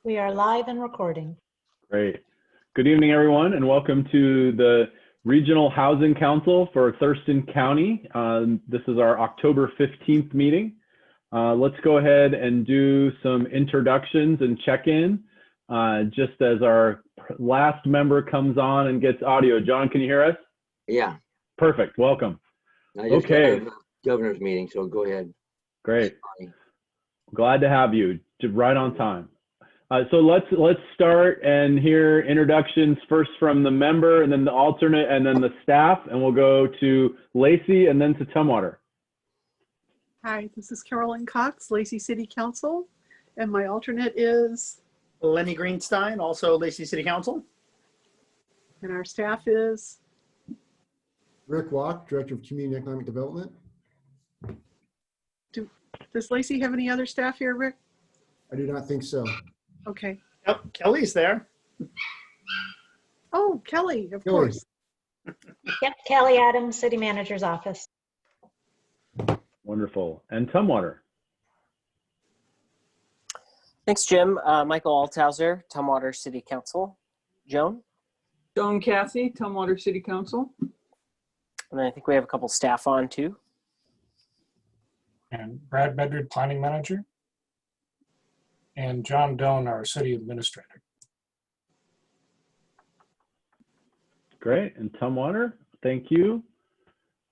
We are live and recording. Great. Good evening, everyone, and welcome to the Regional Housing Council for Thurston County. This is our October 15th meeting. Let's go ahead and do some introductions and check-in just as our last member comes on and gets audio. John, can you hear us? Yeah. Perfect. Welcome. I just got out of the governor's meeting, so go ahead. Great. Glad to have you. Right on time. So let's start and hear introductions first from the member and then the alternate and then the staff, and we'll go to Lacey and then to Tumwater. Hi, this is Carolyn Cox, Lacey City Council, and my alternate is Lenny Greenstein, also Lacey City Council. And our staff is Rick Walk, Director of Community and Economic Development. Does Lacey have any other staff here, Rick? I do not think so. Okay. Yep, Kelly's there. Oh, Kelly, of Kelly. course. Yep, Kelly Adams, City Manager's Office. Wonderful. And Tumwater. Thanks, Jim. Michael Althauser, Tumwater City Council. Joan? Joan Cassie, Tumwater City Council. And then I think we have a couple staff on too. And Brad Bedard, Planning Manager. And John Doan, our City Administrator. Great. And Tumwater, thank you.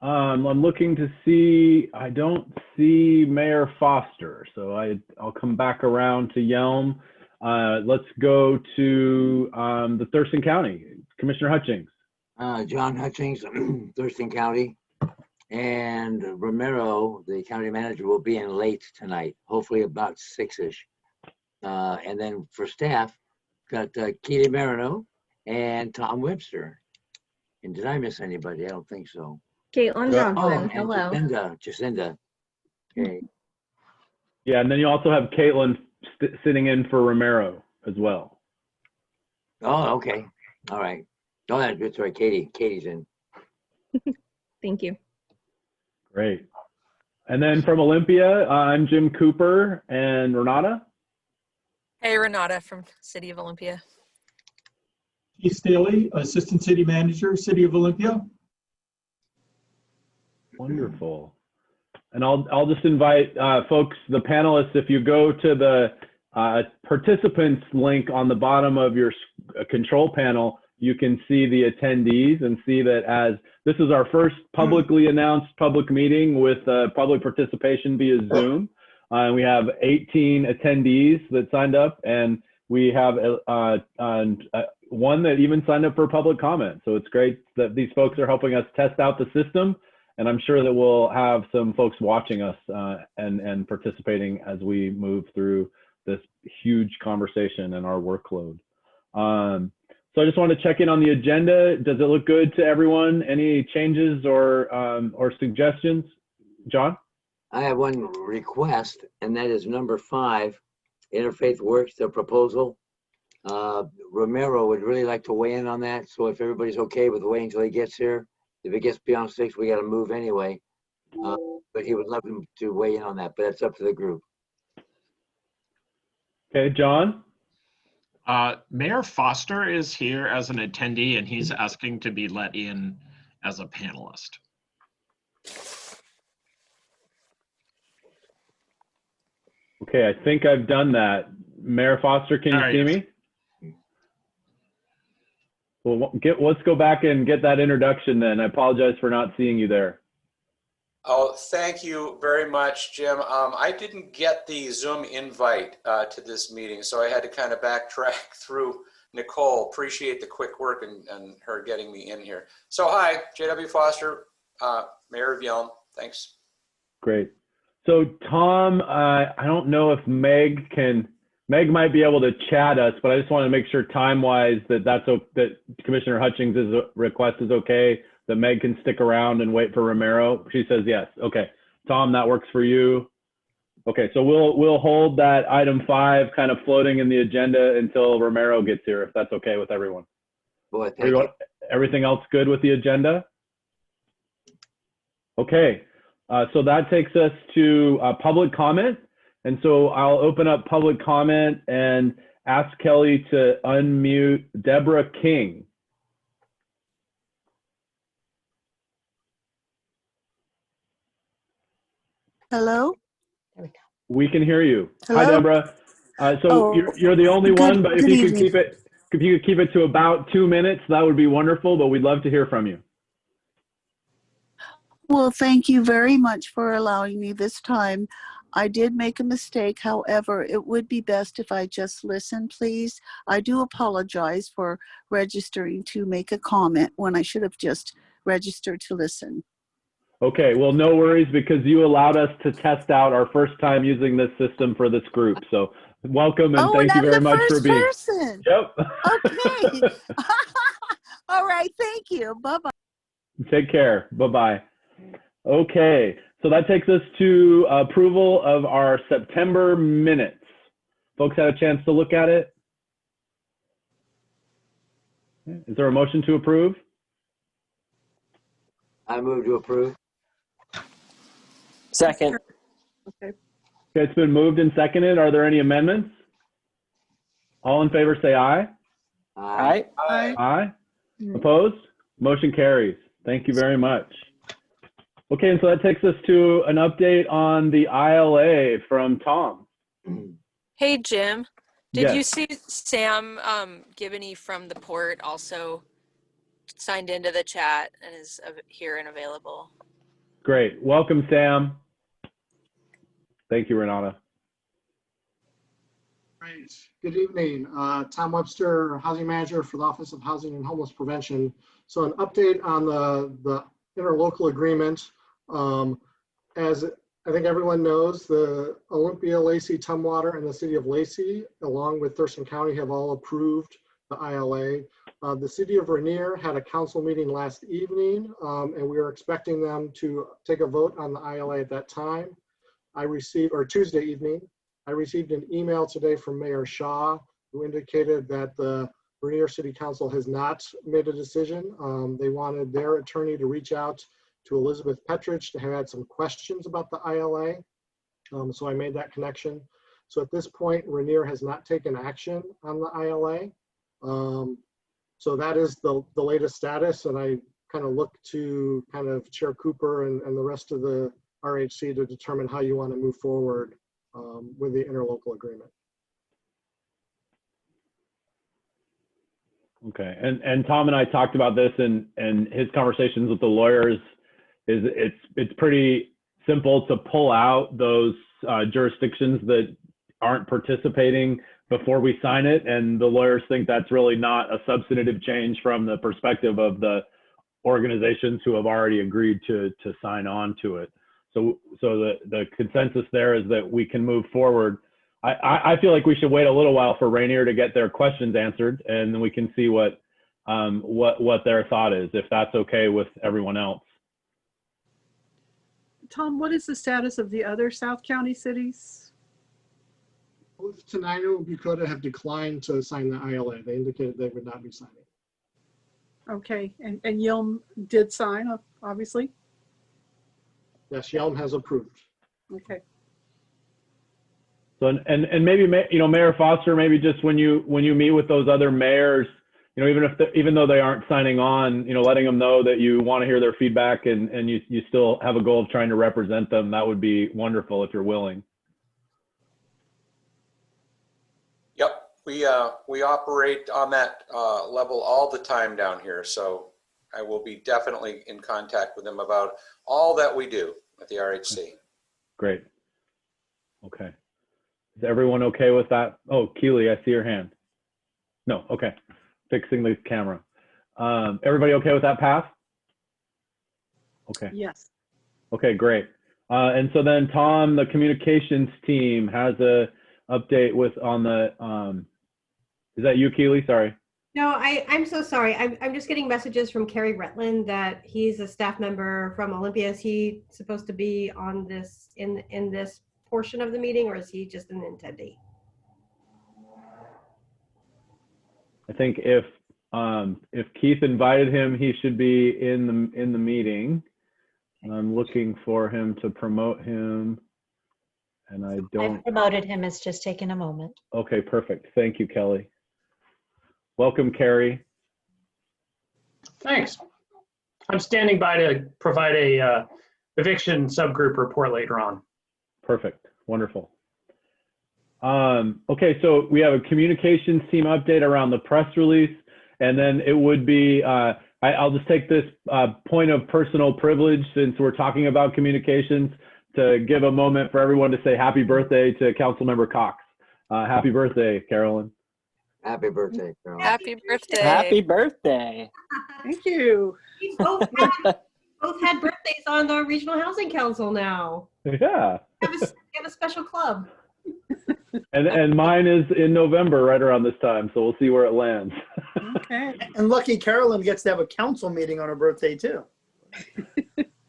I'm looking to see, I don't see Mayor Foster, so I'll come back around to Yelm. Let's go to the Thurston County, Commissioner Hutchings. John Hutchings, Thurston County, and Romero, the county manager, will be in late tonight, hopefully about 6-ish. And then for staff, got Katie Marino and Tom Webster. And did I miss anybody? I don't think so. Caitlin Johnson, and hello. Jacinda. Okay. Yeah, and then you also have Caitlin sitting in for Romero as well. Oh, okay. All right. Oh, that's right. Katie's in. Thank you. Great. And then from Olympia, I'm Jim Cooper and Renata. Hey, Renata from City of Olympia. Keith Staley, Assistant City Manager, City of Olympia. Wonderful. And I'll just invite folks, the panelists, if you go to the participants link on the bottom of your control panel, you can see the attendees and see that as this is our first publicly announced public meeting with public participation via Zoom. We have 18 attendees that signed up, and we have one that even signed up for public comment. So it's great that these folks are helping us test out the system, and I'm sure that we'll have some folks watching us and participating as we move through this huge conversation and our workload. So I just want to check in on the agenda. Does it look good to everyone? Any changes or suggestions? John? I have one request, and that is number 5, Interfaith Works, the proposal. Romero would really like to weigh in on that. So if everybody's okay with waiting until he gets here, if it gets beyond 6, we got to move anyway. But he would love him to weigh in on that, but it's up to the group. Okay, John? Mayor Foster is here as an attendee, and he's asking to be let in as a panelist. Okay, I think I've done that. Mayor Foster, can you see me? Well, let's go back and get that introduction then. I apologize for not seeing you there. Oh, thank you very much, Jim. I didn't get the Zoom invite to this meeting, so I had to kind of backtrack through Nicole. Appreciate the quick work and her getting me in here. So hi, J.W. Foster, Mayor of Yelm. Thanks. Great. So Tom, I don't know if Meg might be able to chat us, but I just want to make sure time-wise that Commissioner Hutchings' request is okay, that Meg can stick around and wait for Romero. She says yes. Okay. Tom, that works for you. Okay, so we'll hold that item 5 kind of floating in the agenda until Romero gets here, if that's okay with everyone. Boy, thank you. Everything else good with the agenda? Okay. So that takes us to public comment. And so I'll open up public comment, and ask Kelly to unmute Deborah King. Hello? We can hear you. Hello? Hi, Deborah. So you're the only one, but if you could keep it to about 2 minutes, that would be wonderful, but we'd love to hear from you. Well, thank you very much for allowing me this time. I did make a mistake. However, it would be best if I just listen, please. I do apologize for registering to make a comment when I should have just registered to listen. Okay, well, no worries, because you allowed us to test out our first time using this system for this group. So welcome, and thank you very much for being. Person. Yep. Okay. All right, thank you. Bye-bye. Take care. Bye-bye. Okay, so that takes us to approval of our September minutes. Folks had a chance to look at it? Is there a motion to approve? I move to approve. Second. Okay. Okay, it's been moved and seconded. Are there any amendments? All in favor say aye. Aye. Aye. Aye. Opposed? Motion carries. Thank you very much. Okay, and so that takes us to an update on the ILA from Tom. Hey, Jim. Did Yes. you see Sam Gibney from the port also signed into the chat and is here and available? Great. Welcome, Sam. Thank you, Renata. Great. Good evening. Tom Webster, Housing Manager for the Office of Housing and Homeless Prevention. So an update on the interlocal agreement. As I think everyone knows, the Olympia, Lacey, Tumwater, and the City of Lacey, along with Thurston County, have all approved the ILA. The City of Rainier had a council meeting last evening, and we are expecting them to take a vote on the ILA at that time. Tuesday evening, I received an email today from Mayor Shaw, who indicated that the Rainier City Council has not made a decision. They wanted their attorney to reach out to Elizabeth Petrich to have had some questions about the ILA. So I made that connection. So at this point, Rainier has not taken action on the ILA. So that is the latest status, and I kind of look to Chair Cooper and the rest of the RHC to determine how you want to move forward with the interlocal agreement. Okay, and Tom and I talked about this, and his conversations with the lawyers is it's pretty simple to pull out those jurisdictions that aren't participating before we sign it, and the lawyers think that's really not a substantive change from the perspective of the organizations who have already agreed to sign on to it. So the consensus there is that we can move forward. I feel like we should wait a little while for Rainier to get their questions answered, and then we can see what their thought is, if that's okay with everyone else. Tom, what is the status of the other South County cities? Both Tenino and Bucota have declined to sign the ILA. They indicated they would not be signing. Okay, and Yelm did sign, obviously? Yes, Yelm has approved. Okay. So and maybe Mayor Foster, maybe just when you meet with those other mayors, even though they aren't signing on, letting them know that you want to hear their feedback and you still have a goal of trying to represent them. That would be wonderful if you're willing. Yep, we operate on that level all the time down here. So I will be definitely in contact with them about all that we do at the RHC. Great. Okay. Is everyone okay with that? Oh, Keely, I see your hand. No, okay. Fixing the camera. Everybody okay with that path? Okay. Yes. Okay, great. And so then Tom, the communications team has a update on the, is that you, Keely? Sorry. No, I'm so sorry. I'm just getting messages from Kerry Retland that he's a staff member from Olympia. Is he supposed to be on this in this portion of the meeting, or is he just an attendee? I think if Keith invited him, he should be in the meeting. I'm looking for him to promote him And I I don't, promoted him. It's just taken a moment. okay, perfect. Thank you, Kelly. Welcome, Carrie. Thanks. I'm standing by to provide a eviction subgroup report later on. Perfect. Wonderful. Okay, so we have a communications team update around the press release, and then it would be, I'll just take this point of personal privilege since we're talking about communications to give a moment for everyone to say happy birthday to Councilmember Cox. Happy birthday, Carolyn. Happy birthday, Carol. Happy birthday. Happy birthday. Thank you. We both had birthdays on the Regional Housing Council now. Yeah. We have a special club. And mine is in November, right around this time, so we'll see where it lands. Okay. And lucky Carolyn gets to have a council meeting on her birthday too.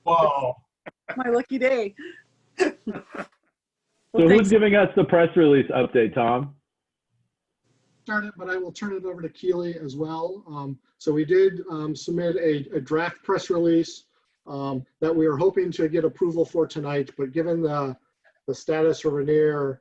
Wow. My lucky day. So who's giving us the press release update, Tom? Start it, but I will turn it over to Keely as well. So we did submit a draft press release that we are hoping to get approval for tonight, but given the status of Rainier,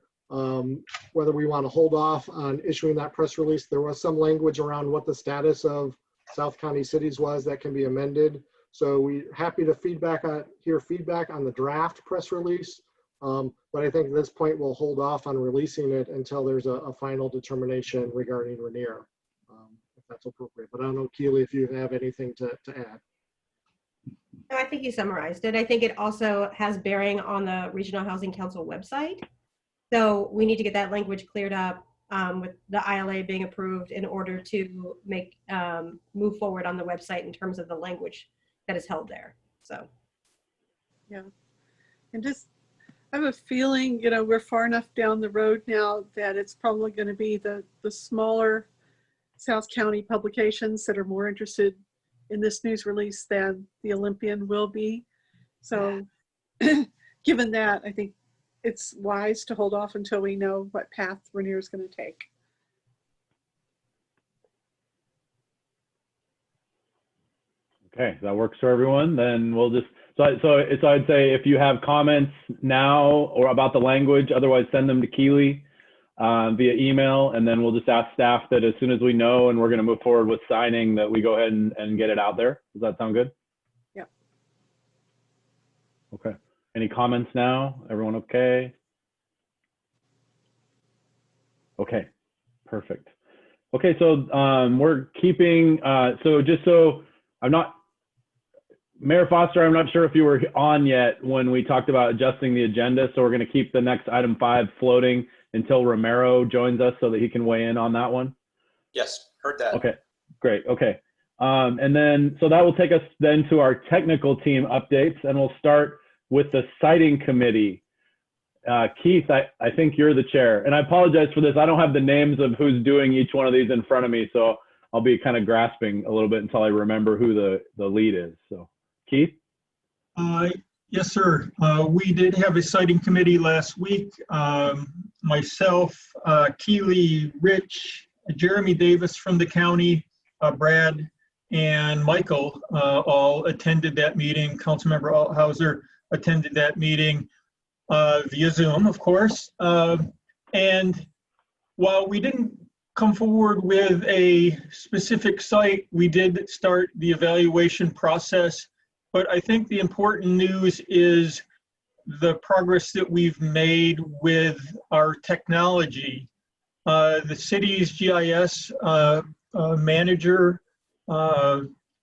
whether we want to hold off on issuing that press release, there was some language around what the status of South County cities was that can be amended. So we're happy to hear feedback on the draft press release. But I think at this point we'll hold off on releasing it until there's a final determination regarding Rainier, if that's appropriate. But I don't know, Keely, if you have anything to add. No, I think you summarized it. I think it also has bearing on the Regional Housing Council website. So we need to get that language cleared up with the ILA being approved in order to make move forward on the website in terms of the language that is held there. So yeah, and just I have a feeling, you know, we're far enough down the road now that it's probably going to be the smaller South County publications that are more interested in this news release than the Olympian will be. So given that, I think it's wise to hold off until we know what path Rainier is going to take. Okay, that works for everyone. Then we'll just, so I'd say if you have comments now or about the language, otherwise send them to Keely via email, and then we'll just ask staff that as soon as we know and we're going to move forward with signing, that we go ahead and get it out there. Does that sound good? Yeah. Okay. Any comments now? Everyone okay? Okay, perfect. Okay, so we're keeping, so just so I'm not, Mayor Foster, I'm not sure if you were on yet when we talked about adjusting the agenda, so we're going to keep the next item 5 floating until Romero joins us so that he can weigh in on that one. Yes, heard that. Okay, great, okay. And then, so that will take us then to our technical team updates, and we'll start with the citing committee. Keith, I think you're the chair, and I apologize for this. I don't have the names of who's doing each one of these in front of me, so I'll be kind of grasping a little bit until I remember who the lead is. So, Keith? Yes, sir. We did have a citing committee last week. Myself, Keely, Rich, Jeremy Davis from the county, Brad, and Michael all attended that meeting. Councilmember Althauser attended that meeting via Zoom, of course. And while we didn't come forward with a specific site, we did start the evaluation process. But I think the important news is the progress that we've made with our technology. The city's GIS manager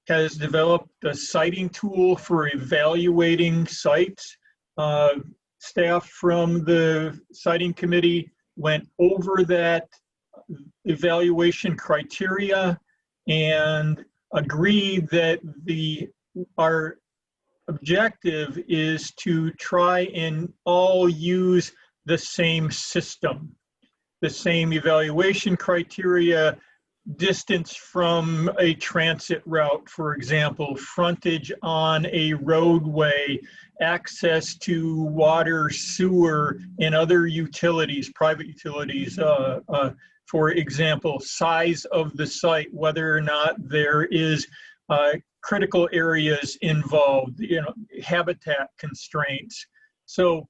has developed a citing tool for evaluating sites. Staff from the citing committee went over that evaluation criteria and agreed that our objective is to try and all use the same system, the same evaluation criteria, distance from a transit route, for example, frontage on a roadway, access to water, sewer, and other utilities, private utilities, for example, size of the site, whether or not there is critical areas involved, habitat constraints. So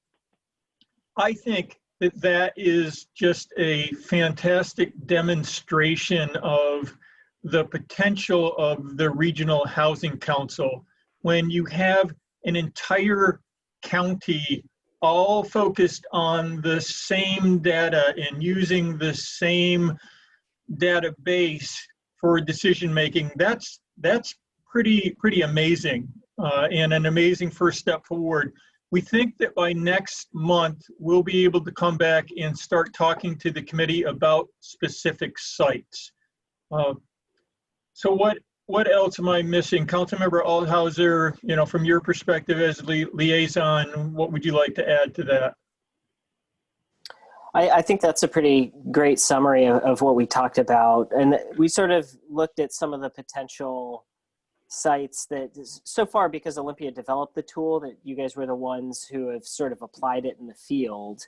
I think that that is just a fantastic demonstration of the potential of the Regional Housing Council. When you have an entire county all focused on the same data and using the same database for decision making, that's pretty amazing and an amazing first step forward. We think that by next month, we'll be able to come back and start talking to the committee about specific sites. So what else am I missing? Councilmember Althauser, you know, from your perspective as liaison, what would you like to add to that? I think that's a pretty great summary of what we talked about. And we sort of looked at some of the potential sites that so far, because Olympia developed the tool, that you guys were the ones who have sort of applied it in the field.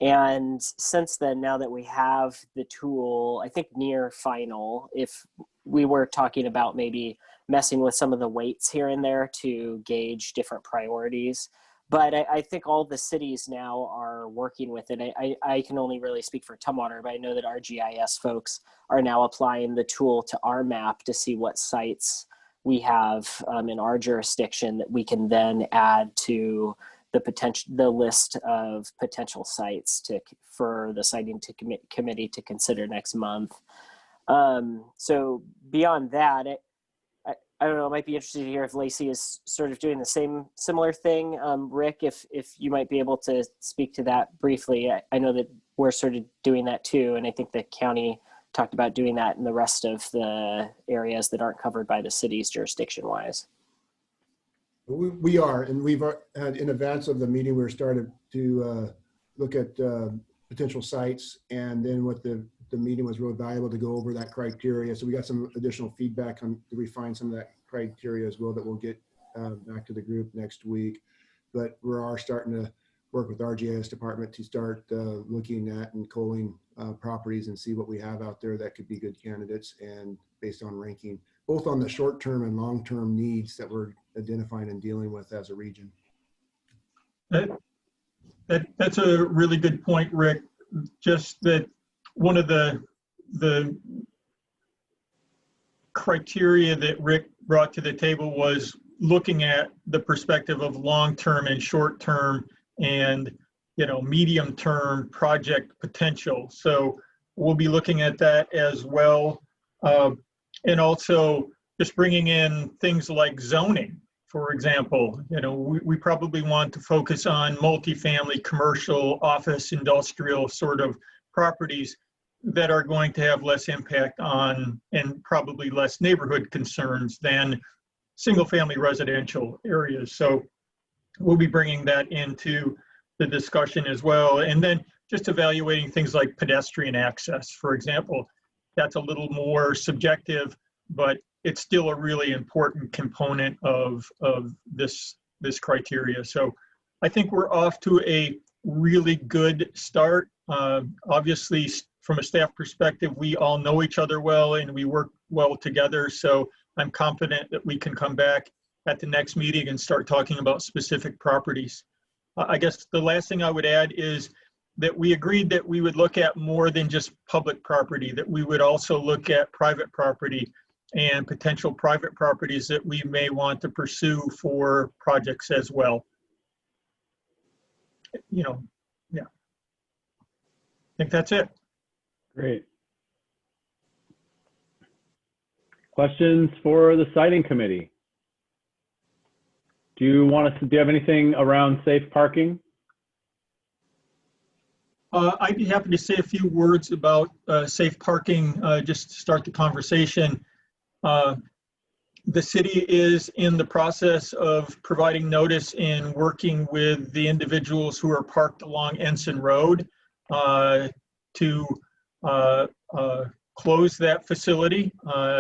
And since then, now that we have the tool, I think near final, if we were talking about maybe messing with some of the weights here and there to gauge different priorities. But I think all the cities now are working with it. I can only really speak for Tumwater, but I know that our GIS folks are now applying the tool to our map to see what sites we have in our jurisdiction that we can then add to the list of potential sites for the siting committee to consider next month. So beyond that, I don't know, it might be interesting to hear if Lacey is sort of doing the similar thing. Rick, if you might be able to speak to that briefly. I know that we're sort of doing that too, and I think the county talked about doing that in the rest of the areas that aren't covered by the city's jurisdiction-wise. We are, and we've had, in advance of the meeting, we were started to look at potential sites, and then what the meeting was really valuable to go over that criteria. So we got some additional feedback on to refine some of that criteria as well that we'll get back to the group next week. But we are starting to work with our GIS department to start looking at and culling properties and see what we have out there that could be good candidates, and based on ranking, both on the short-term and long-term needs that we're identifying and dealing with as a region. That's a really good point, Rick. Just that one of the criteria that Rick brought to the table was looking at the perspective of long-term and short-term and, you know, medium-term project potential. So we'll be looking at that as well. And also just bringing in things like zoning, for example. You know, we probably want to focus on multifamily, commercial, office, industrial sort of properties that are going to have less impact on and probably less neighborhood concerns than single family residential areas. So we'll be bringing that into the discussion as well. And then just evaluating things like pedestrian access, for example. That's a little more subjective, but it's still a really important component of this criteria. So I think we're off to a really good start. Obviously, from a staff perspective, we all know each other well and we work well together. So I'm confident that we can come back at the next meeting and start talking about specific properties. I guess the last thing I would add is that we agreed that we would look at more than just public property, that we would also look at private property and potential private properties that we may want to pursue for projects as well. You know, yeah. I think that's it. Great. Questions for the siting committee? Do you have anything around safe parking? I'd be happy to say a few words about safe parking, just to start the conversation. The city is in the process of providing notice and working with the individuals who are parked along Ensign Road to close that facility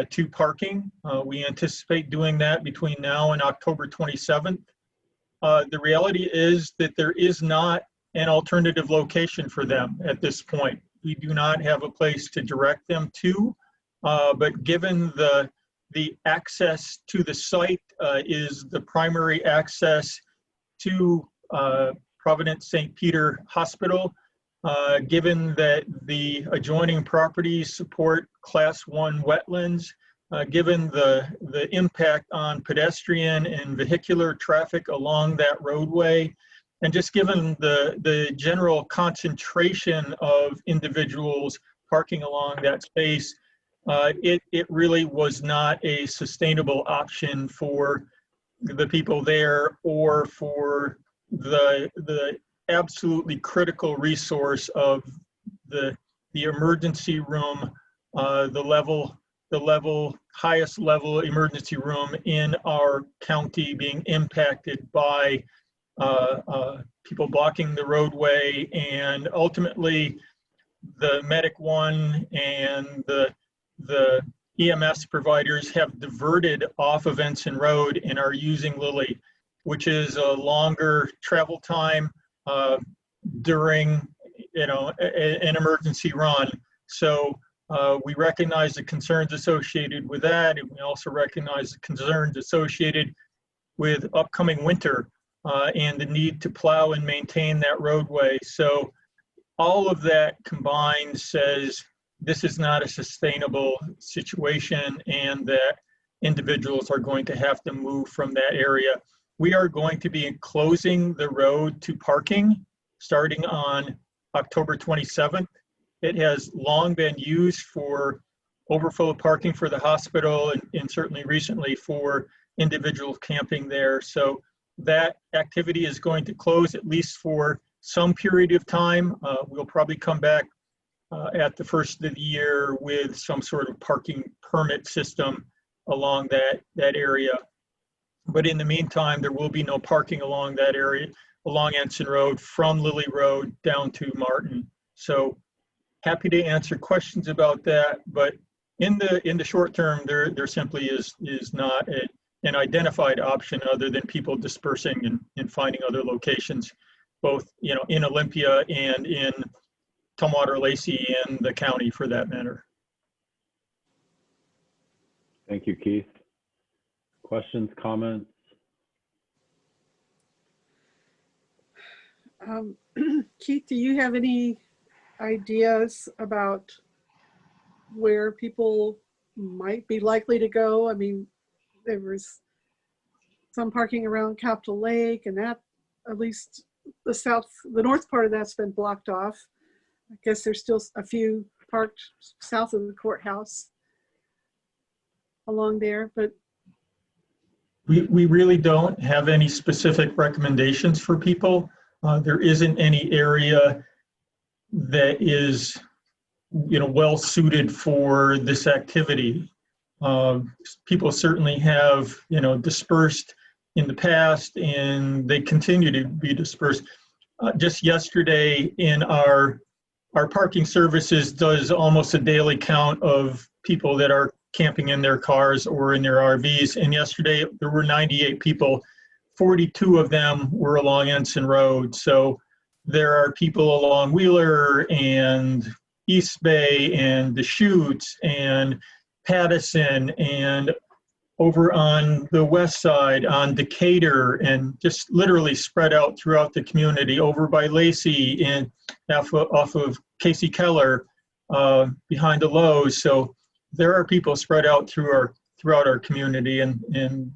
to parking. We anticipate doing that between now and October 27th. The reality is that there is not an alternative location for them at this point. We do not have a place to direct them to, but given the access to the site is the primary access to Providence St. Peter Hospital. Given that the adjoining properties support Class 1 wetlands, given the impact on pedestrian and vehicular traffic along that roadway, and just given the general concentration of individuals parking along that space, it really was not a sustainable option for the people there or for the absolutely critical resource of the emergency room, the highest level emergency room in our county being impacted by people blocking the roadway, and ultimately the Medic 1 and the EMS providers have diverted off of Ensign Road and are using Lilly, which is a longer travel time during an emergency run. So we recognize the concerns associated with that, and we also recognize the concerns associated with upcoming winter and the need to plow and maintain that roadway. So all of that combined says this is not a sustainable situation and that individuals are going to have to move from that area. We are going to be closing the road to parking starting on October 27th. It has long been used for overflow parking for the hospital and certainly recently for individuals camping there. So that activity is going to close at least for some period of time. We'll probably come back at the first of the year with some sort of parking permit system along that area. But in the meantime, there will be no parking along that area, along Ensign Road from Lilly Road down to Martin. So happy to answer questions about that. But in the short term, there simply is not an identified option other than people dispersing and finding other locations, both in Olympia and in Tumwater, Lacey, and the county for that matter. Thank you, Keith. Questions, comments? Keith, do you have any ideas about where people might be likely to go? I mean, there was some parking around Capitol Lake, and that, at least the north part of that's been blocked off. I guess there's still a few parked south of the courthouse along there, but We really don't have any specific recommendations for people. There isn't any area that is, well suited for this activity. People certainly have, dispersed in the past, and they continue to be dispersed. Just yesterday, in our parking services does almost a daily count of people that are camping in their cars or in their RVs. And yesterday there were 98 people. 42 of them were along Ensign Road. So there are people along Wheeler and East Bay and Deschutes and Pattison and over on the west side on Decatur, and just literally spread out throughout the community, over by Lacey and off of Casey Keller behind the Lowe's. So there are people spread out throughout our community, and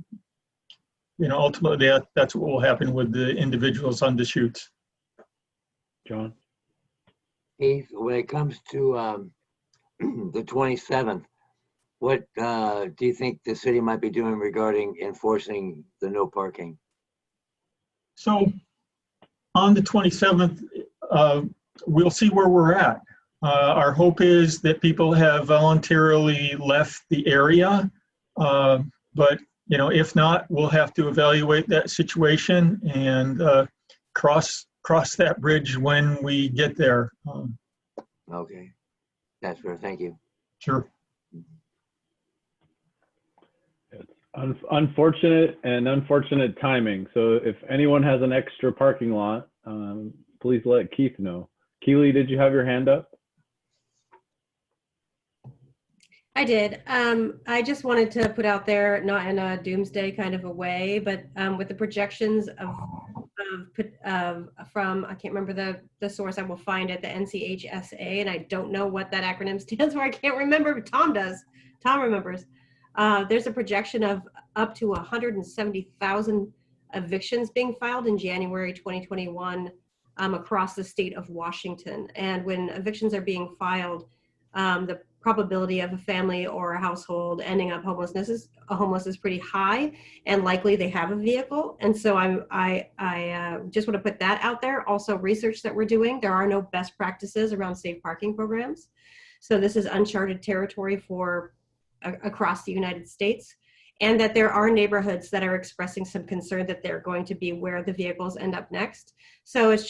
ultimately that's what will happen with the individuals on Deschutes. John? Keith, when it comes to the 27th, what do you think the city might be doing regarding enforcing the no parking? So on the 27th, we'll see where we're at. Our hope is that people have voluntarily left the area, but if not, we'll have to evaluate that situation and cross that bridge when we get there. Okay, that's fair. Thank you. Sure. It's unfortunate timing. So if anyone has an extra parking lot, please let Keith know. Keely, did you have your hand up? I did. I just wanted to put out there, not in a doomsday kind of a way, but with the projections from, I can't remember the source, I will find it, the NCHSA, and I don't know what that acronym stands for. I can't remember, but Tom does. Tom remembers. There's a projection of up to 170,000 evictions being filed in January 2021 across the state of Washington. And when evictions are being filed, the probability of a family or a household ending up homeless is pretty high, and likely they have a vehicle. And so I just want to put that out there. Also, research that we're doing, there are no best practices around safe parking programs. So this is uncharted territory for across the United States, and that there are neighborhoods that are expressing some concern that they're going to be where the vehicles end up next. So it's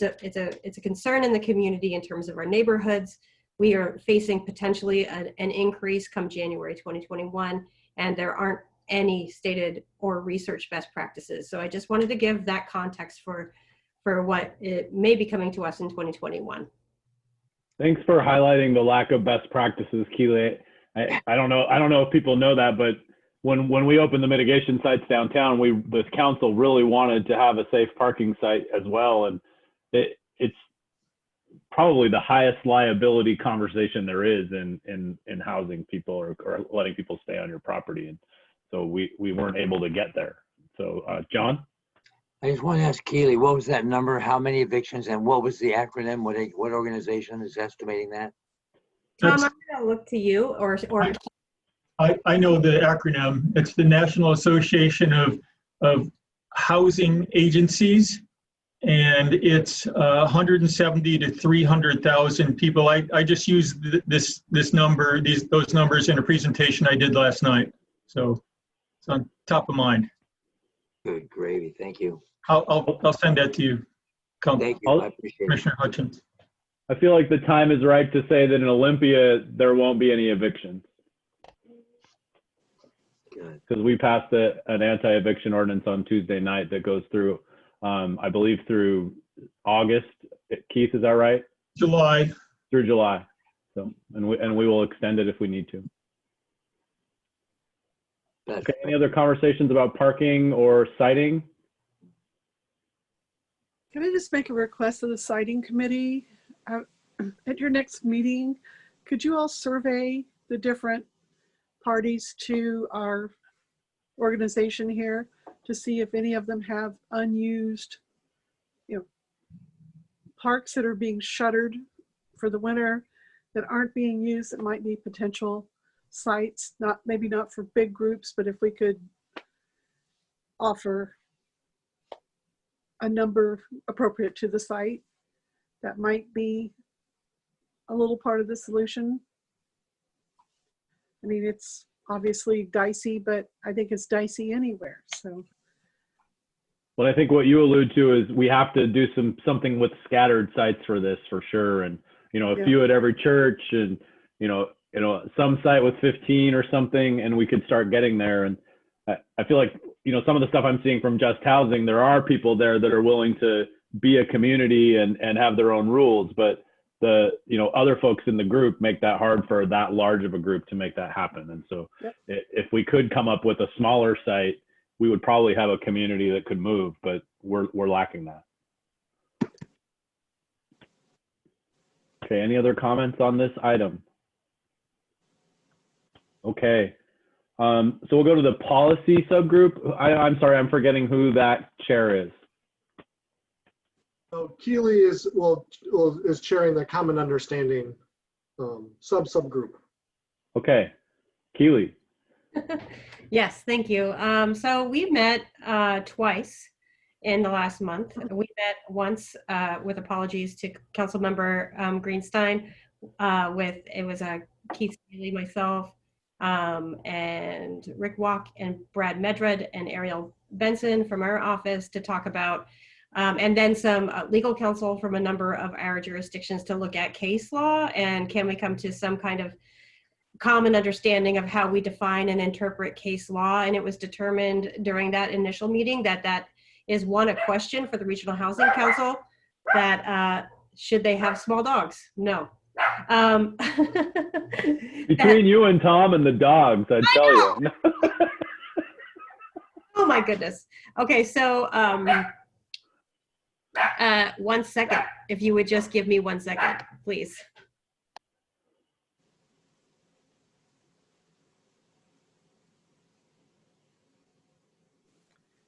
a concern in the community in terms of our neighborhoods. We are facing potentially an increase come January 2021, and there aren't any stated or research best practices. So I just wanted to give that context for what it may be coming to us in 2021. Thanks for highlighting the lack of best practices, Keely. I don't know if people know that, but when we opened the mitigation sites downtown, the council really wanted to have a safe parking site as well, and it's probably the highest liability conversation there is in housing people or letting people stay on your property. And so we weren't able to get there. So John? I just want to ask Keely, what was that number? How many evictions, and what was the acronym? What organization is estimating that? Tom, I'm gonna look to you or I know the acronym. It's the National Association of Housing Agencies. And it's 170 to 300,000 people. I just used those numbers in a presentation I did last night. So it's on top of mind. Good gravy. Thank you. I'll send that to you. Thank you. I appreciate it. Commissioner Hutchins. I feel like the time is right to say that in Olympia, there won't be any evictions. Because we passed an anti-eviction ordinance on Tuesday night that goes through, I believe, through August. Keith, is that right? July. Through July. So, and we will extend it if we need to. Okay, any other conversations about parking or citing? Can I just make a request of the citing committee? At your next meeting, could you all survey the different parties to our organization here to see if any of them have unused, parks that are being shuttered for the winter that aren't being used, that might be potential sites, maybe not for big groups, but if we could offer a number appropriate to the site, that might be a little part of the solution. I mean, it's obviously dicey, but I think it's dicey anywhere. So, well, I think what you allude to is we have to do something with scattered sites for this for sure, and a few at every church, and some site with 15 or something, and we could start getting there. And I feel like some of the stuff I'm seeing from Just Housing, there are people there that are willing to be a community and have their own rules, but the other folks in the group make that hard for that large of a group to make that happen. And so if we could come up with a smaller site, we would probably have a community that could move, but we're lacking that. Okay, any other comments on this item? Okay, so we'll go to the policy subgroup. I'm sorry, I'm forgetting who that chair is. So Keely is chairing the common understanding subgroup. Okay, Keely. Yes, thank you. So we met twice in the last month. We met once with apologies to Councilmember Greenstein. It was Keith Seeley, myself, and Rick Walk and Brad Medred and Ariel Benson from our office to talk about, and then some legal counsel from a number of our jurisdictions to look at case law and can we come to some kind of common understanding of how we define and interpret case law. And it was determined during that initial meeting that is a question for the Regional Housing Council, that should they have small dogs? No. Between you and Tom and the dogs, I tell you. Oh my goodness. Okay, so 1 second. If you would just give me 1 second, please.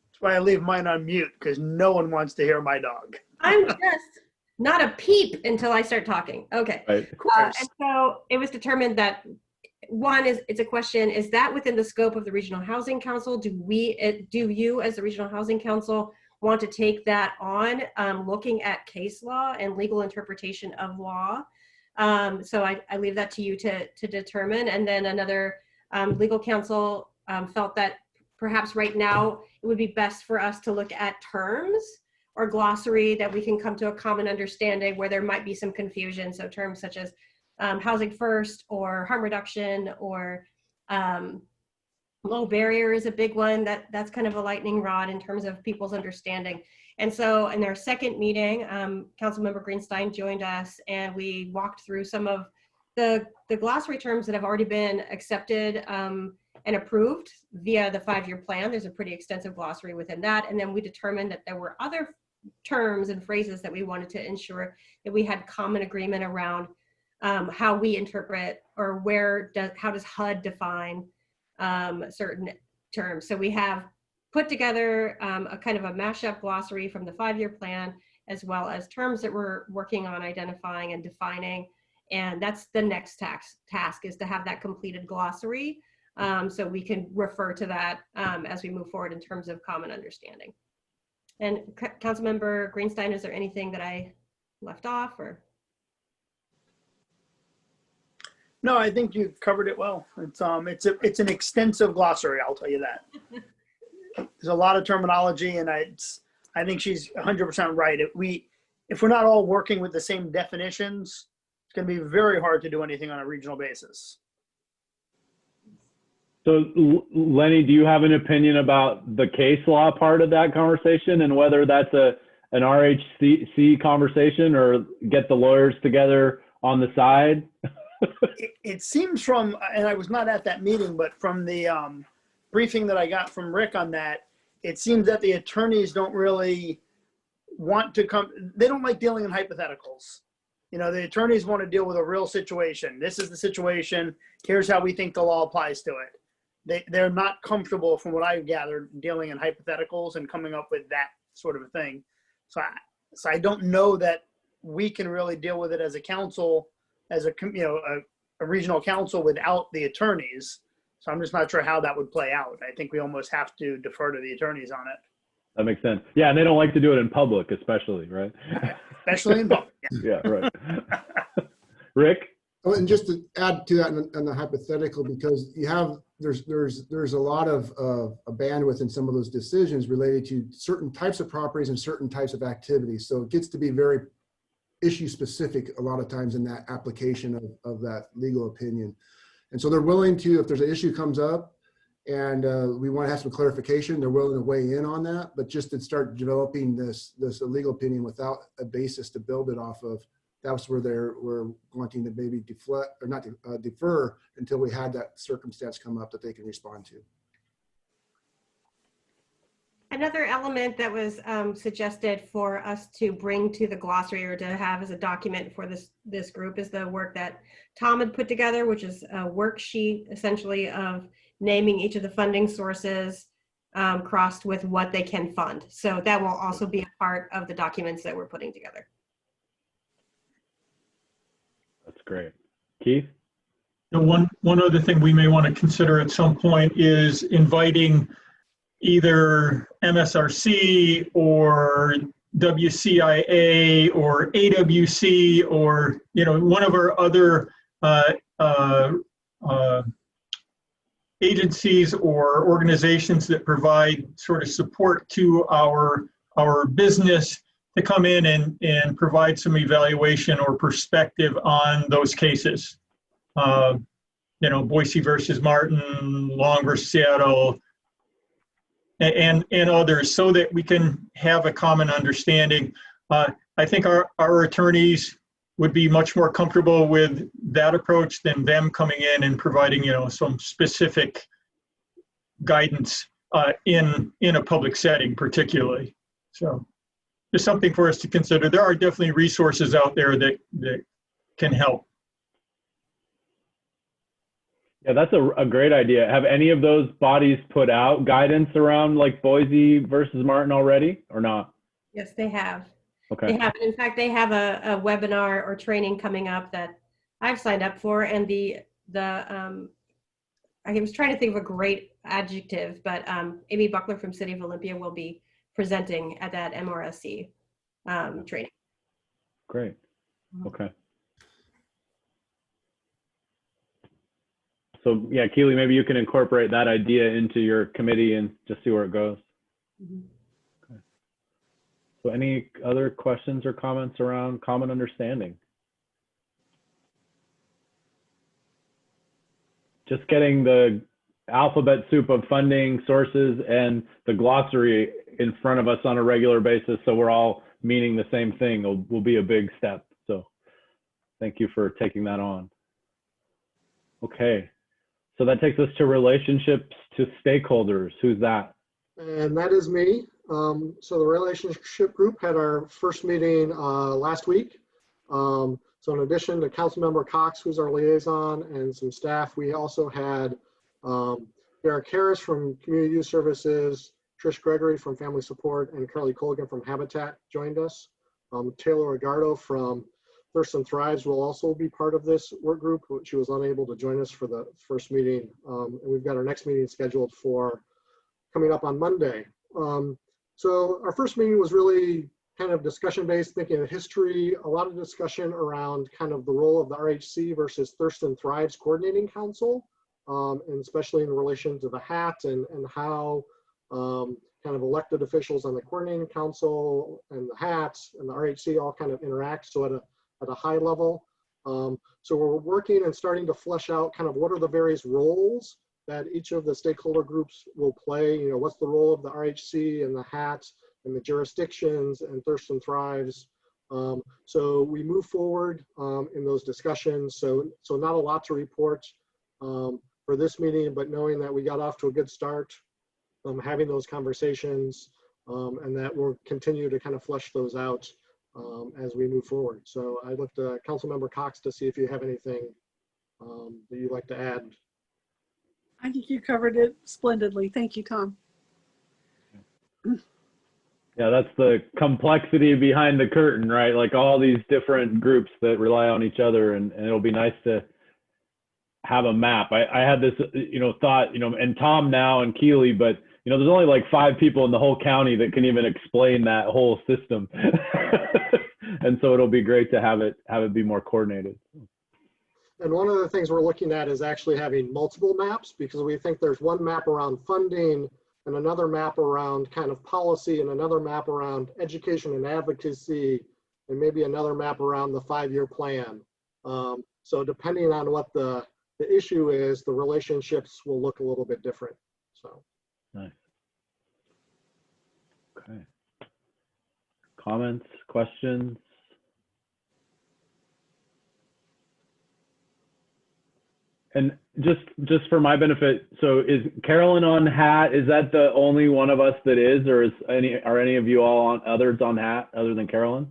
That's why I leave mine on mute, because no one wants to hear my dog. I'm just not a peep until I start talking. Okay. Right. And so it was determined that it's a question, is that within the scope of the Regional Housing Council? Do you as the Regional Housing Council want to take that on, looking at case law and legal interpretation of law? So I leave that to you to determine. And then another legal counsel felt that perhaps right now it would be best for us to look at terms or glossary that we can come to a common understanding where there might be some confusion. So terms such as housing first or harm reduction or low barrier is a big one. That's kind of a lightning rod in terms of people's understanding. And so in our second meeting, Councilmember Greenstein joined us and we walked through some of the glossary terms that have already been accepted and approved via the 5-year plan. There's a pretty extensive glossary within that. And then we determined that there were other terms and phrases that we wanted to ensure that we had common agreement around how we interpret or how does HUD define certain terms. So we have put together a kind of a mashup glossary from the 5-year plan, as well as terms that we're working on identifying and defining. And that's the next task is to have that completed glossary so we can refer to that as we move forward in terms of common understanding. And Councilmember Greenstein, is there anything that I left off or? No, I think you covered it well. It's an extensive glossary, I'll tell you that. There's a lot of terminology, and I think she's 100% right. If we're not all working with the same definitions, it's going to be very hard to do anything on a regional basis. So Lenny, do you have an opinion about the case law part of that conversation and whether that's an RHC conversation or get the lawyers together on the side? It seems from, and I was not at that meeting, but from the briefing that I got from Rick on that, it seems that the attorneys don't really want to come, they don't like dealing in hypotheticals. You know, the attorneys want to deal with a real situation. This is the situation. Here's how we think the law applies to it. They're not comfortable, from what I've gathered, dealing in hypotheticals and coming up with that sort of a thing. So I don't know that we can really deal with it as a council, as a regional council without the attorneys. So I'm just not sure how that would play out. I think we almost have to defer to the attorneys on it. That makes sense. Yeah, and they don't like to do it in public, especially, right? Especially in public. Yeah, right. Rick? Oh, and just to add to that on the hypothetical, because there's a lot of a bandwidth in some of those decisions related to certain types of properties and certain types of activities. So it gets to be very issue specific a lot of times in that application of that legal opinion. And so they're willing to, if there's an issue comes up and we want to have some clarification, they're willing to weigh in on that. But just to start developing this legal opinion without a basis to build it off of, that's where we're wanting to maybe deflect or not defer until we had that circumstance come up that they can respond to. Another element that was suggested for us to bring to the glossary or to have as a document for this group is the work that Tom had put together, which is a worksheet essentially of naming each of the funding sources crossed with what they can fund. So that will also be a part of the documents that we're putting together. That's great. Keith? One other thing we may want to consider at some point is inviting either MSRC or WCIA or AWC or one of our other agencies or organizations that provide sort of support to our business to come in and provide some evaluation or perspective on those cases. Boise versus Martin, Long versus Seattle, and others, so that we can have a common understanding. I think our attorneys would be much more comfortable with that approach than them coming in and providing, some specific guidance in a public setting, particularly. So just something for us to consider. There are definitely resources out there that can help. Yeah, that's a great idea. Have any of those bodies put out guidance around like Boise versus Martin already or not? Yes, they have. Okay. They have. In fact, they have a webinar or training coming up that I've signed up for, and I was trying to think of a great adjective, but Amy Buckler from City of Olympia will be presenting at that MRSC training. Great. Okay. So yeah, Keely, maybe you can incorporate that idea into your committee and just see where it goes. Okay. So any other questions or comments around common understanding? Just getting the alphabet soup of funding sources and the glossary in front of us on a regular basis so we're all meaning the same thing will be a big step. So thank you for taking that on. Okay, so that takes us to relationships to stakeholders. Who's that? And that is me. So the relationship group had our first meeting last week. So in addition to Councilmember Cox, who's our liaison, and some staff, we also had Derek Harris from Community Youth Services, Trish Gregory from Family Support, and Carly Colgan from Habitat joined us. Taylor Agardo from Thurston Thrives will also be part of this work group. She was unable to join us for the first meeting. And we've got our next meeting scheduled for coming up on Monday. So our first meeting was really kind of discussion based, thinking of history, a lot of discussion around kind of the role of the RHC versus Thurston Thrives Coordinating Council, and especially in relation to the HAT and how kind of elected officials on the Coordinating Council and the HAT and the RHC all kind of interact. So at a high level. So we're working and starting to flesh out kind of what are the various roles that each of the stakeholder groups will play. What's the role of the RHC and the HAT and the jurisdictions and Thurston Thrives. So we move forward in those discussions. So not a lot to report for this meeting, but knowing that we got off to a good start, having those conversations, and that we'll continue to kind of flesh those out as we move forward. So I looked at Councilmember Cox to see if you have anything that you'd like to add. I think you covered it splendidly. Thank you, Tom. Yeah, that's the complexity behind the curtain, right? Like all these different groups that rely on each other, and it'll be nice to have a map. I had this, thought, and Tom now and Keely, but there's only like 5 people in the whole county that can even explain that whole system. And so it'll be great to have it be more coordinated. And one of the things we're looking at is actually having multiple maps, because we think there's one map around funding and another map around kind of policy and another map around education and advocacy, and maybe another map around the 5-year plan. So depending on what the issue is, the relationships will look a little bit different. So. Nice. Okay. Comments, questions? And just for my benefit, so is Carolyn on HAT? Is that the only one of us that is, or are any of you all on others on HAT other than Carolyn?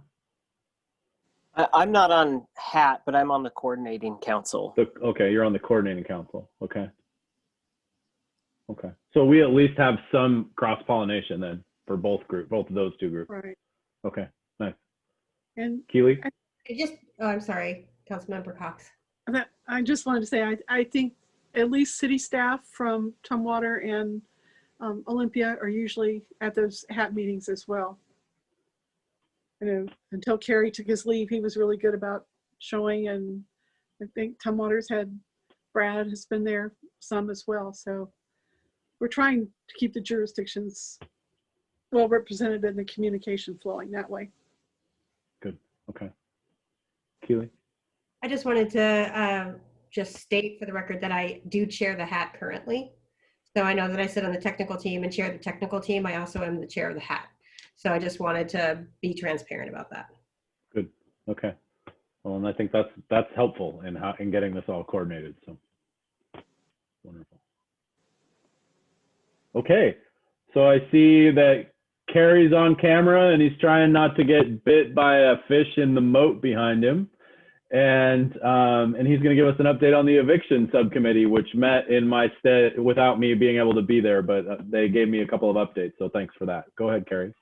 I'm not on HAT, but I'm on the coordinating council. Okay, you're on the coordinating council. Okay. Okay. So we at least have some cross-pollination then for both of those two groups. Right. Okay, nice. And Keely? I'm sorry, Councilmember Cox. I just wanted to say, I think at least city staff from Tumwater and Olympia are usually at those HAT meetings as well. Until Kerry took his leave, he was really good about showing, and I think Tumwater's Brad has been there some as well. So we're trying to keep the jurisdictions well represented and the communication flowing that way. Good, okay. Keely? I just wanted to just state for the record that I do chair the HAT currently. So I know that I sit on the technical team and chair the technical team. I also am the chair of the HAT. So I just wanted to be transparent about that. Good, okay. Well, and I think that's helpful in getting this all coordinated. So wonderful. Okay, so I see that Kerry's on camera and he's trying not to get bit by a fish in the moat behind him. And he's going to give us an update on the eviction subcommittee, which met in my stead without me being able to be there, but they gave me a couple of updates. So thanks for that. Go ahead, Kerry.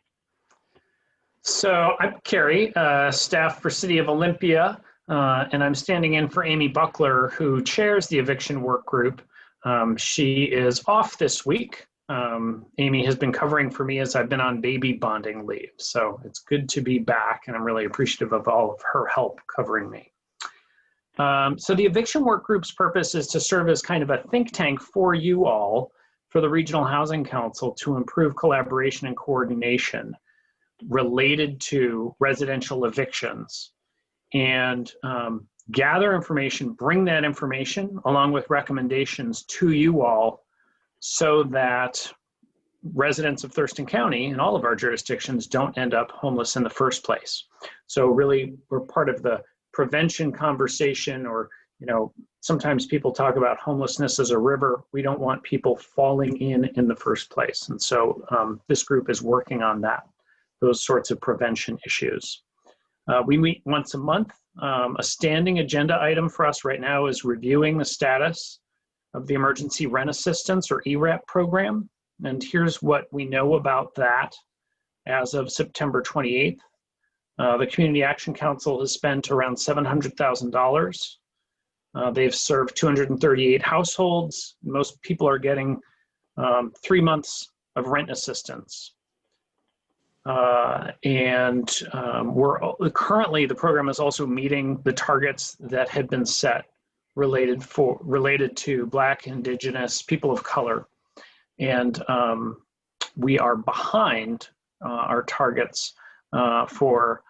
So I'm Kerry, staff for City of Olympia, and I'm standing in for Amy Buckler, who chairs the eviction work group. She is off this week. Amy has been covering for me as I've been on baby bonding leave. So it's good to be back, and I'm really appreciative of all of her help covering me. So the eviction work group's purpose is to serve as kind of a think tank for you all, for the Regional Housing Council, to improve collaboration and coordination related to residential evictions, and gather information, bring that information along with recommendations to you all so that residents of Thurston County and all of our jurisdictions don't end up homeless in the first place. So really, we're part of the prevention conversation, or, you know, sometimes people talk about homelessness as a river. We don't want people falling in the first place. And so this group is working on that, those sorts of prevention issues. We meet once a month. A standing agenda item for us right now is reviewing the status of the Emergency Rent Assistance, or ERAP program. And here's what we know about that as of September 28th. The Community Action Council has spent around $700,000. They've served 238 households. Most people are getting 3 months of rent assistance. Currently, the program is also meeting the targets that had been set related to Black, Indigenous, people of color. And we are behind our targets for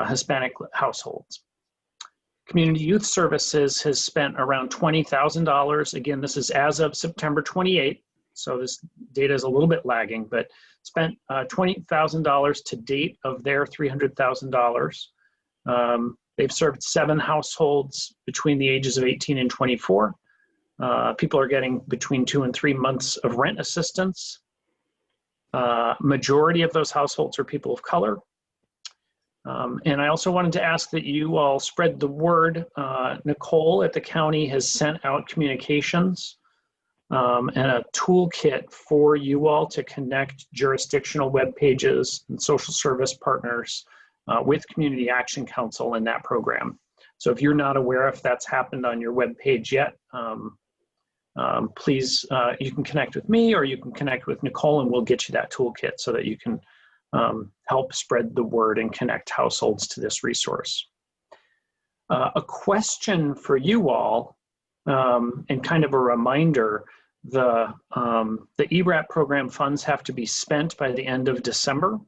Hispanic households. Community Youth Services has spent around $20,000. Again, this is as of September 28th, so this data is a little bit lagging, but spent $20,000 to date of their $300,000. They've served 7 households between the ages of 18 and 24. People are getting between 2 and 3 months of rent assistance. Majority of those households are people of color. And I also wanted to ask that you all spread the word. Nicole at the county has sent out communications and a toolkit for you all to connect jurisdictional web pages and social service partners with Community Action Council in that program. So if you're not aware if that's happened on your web page yet, please, you can connect with me, or you can connect with Nicole, and we'll get you that toolkit so that you can help spread the word and connect households to this resource. A question for you all, and kind of a reminder, the ERAP program funds have to be spent by the end of December.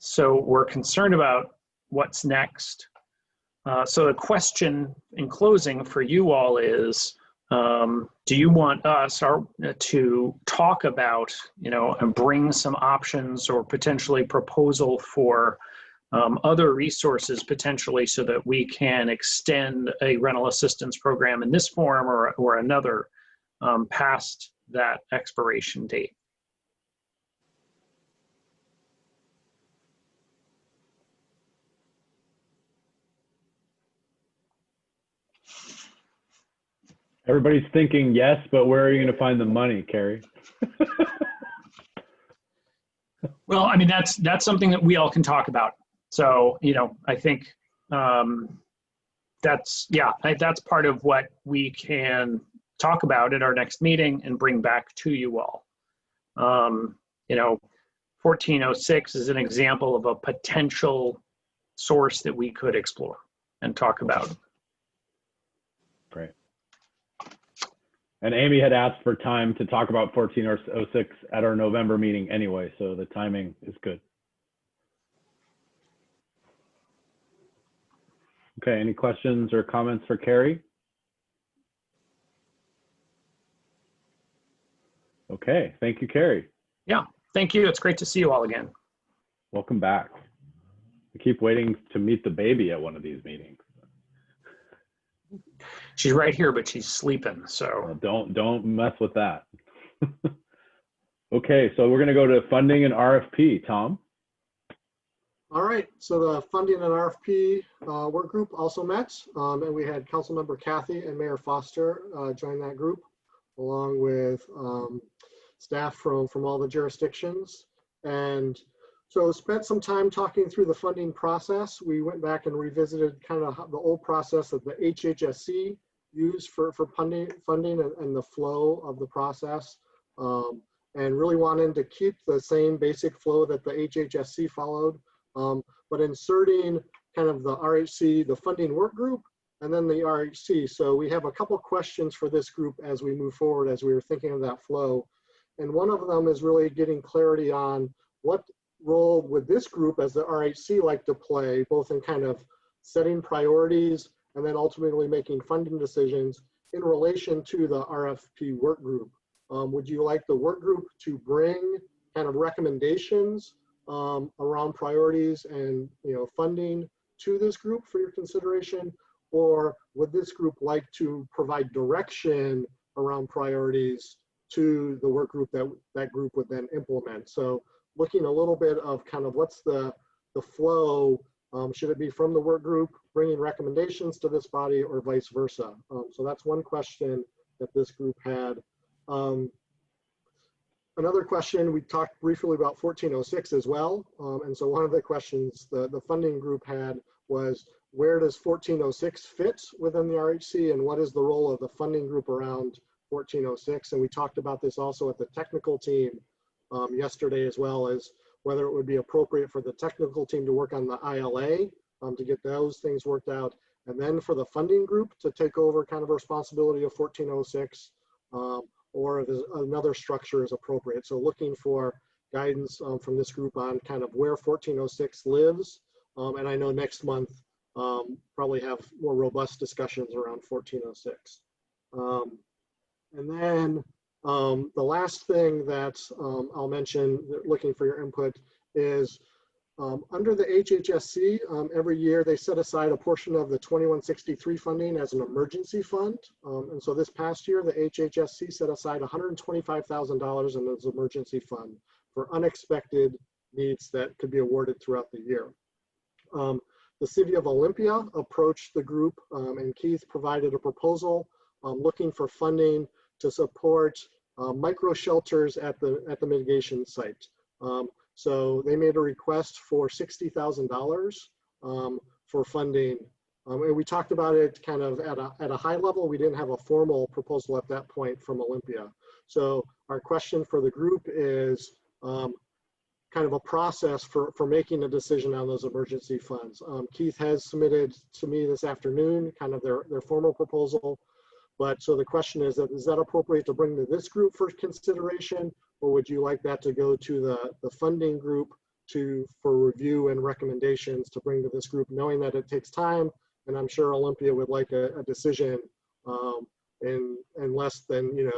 So we're concerned about what's next. So the question in closing for you all is, do you want us to talk about, and bring some options or potentially proposal for other resources potentially, so that we can extend a rental assistance program in this form or another past that expiration date? Everybody's thinking yes, but where are you going to find the money, Kerry? Well, I mean, that's something that we all can talk about. So, I think that's part of what we can talk about at our next meeting and bring back to you all. 1406 is an example of a potential source that we could explore and talk about. Great. And Amy had asked for time to talk about 1406 at our November meeting anyway, so the timing is good. Okay, any questions or comments for Kerry? Okay, thank you, Kerry. Yeah, thank you. It's great to see you all again. Welcome back. I keep waiting to meet the baby at one of these meetings. She's right here, but she's sleeping, so. Don't mess with that. Okay, so we're gonna go to funding and RFP. Tom? All right, so the funding and RFP work group also met, and we had Councilmember Kathy and Mayor Foster join that group, along with staff from all the jurisdictions. And so spent some time talking through the funding process. We went back and revisited kind of the old process that the HHSC used for funding and the flow of the process, and really wanted to keep the same basic flow that the HHSC followed, but inserting kind of the RHC, the funding work group, and then the RHC. So we have a couple questions for this group as we move forward, as we were thinking of that flow. And one of them is really getting clarity on what role would this group as the RHC like to play, both in kind of setting priorities and then ultimately making funding decisions in relation to the RFP work group. Would you like the work group to bring kind of recommendations around priorities and funding to this group for your consideration? Or would this group like to provide direction around priorities to the work group that group would then implement? So looking a little bit of kind of what's the flow, should it be from the work group bringing recommendations to this body or vice versa? So that's one question that this group had. Another question, we talked briefly about 1406 as well. And so one of the questions the funding group had was, where does 1406 fit within the RHC, and what is the role of the funding group around 1406? And we talked about this also at the technical team yesterday, as well as whether it would be appropriate for the technical team to work on the ILA to get those things worked out, and then for the funding group to take over kind of responsibility of 1406, or if another structure is appropriate. So looking for guidance from this group on kind of where 1406 lives. And I know next month probably have more robust discussions around 1406. And then the last thing that I'll mention, looking for your input, is under the HHSC, every year they set aside a portion of the 2163 funding as an emergency fund. And so this past year, the HHSC set aside $125,000 in this emergency fund for unexpected needs that could be awarded throughout the year. The City of Olympia approached the group, and Keith provided a proposal looking for funding to support micro shelters at the mitigation site. So they made a request for $60,000 for funding. And we talked about it kind of at a high level. We didn't have a formal proposal at that point from Olympia. So our question for the group is kind of a process for making a decision on those emergency funds. Keith has submitted to me this afternoon kind of their formal proposal. But so the question is that appropriate to bring to this group for consideration, or would you like that to go to the funding group for review and recommendations to bring to this group, knowing that it takes time, and I'm sure Olympia would like a decision in less than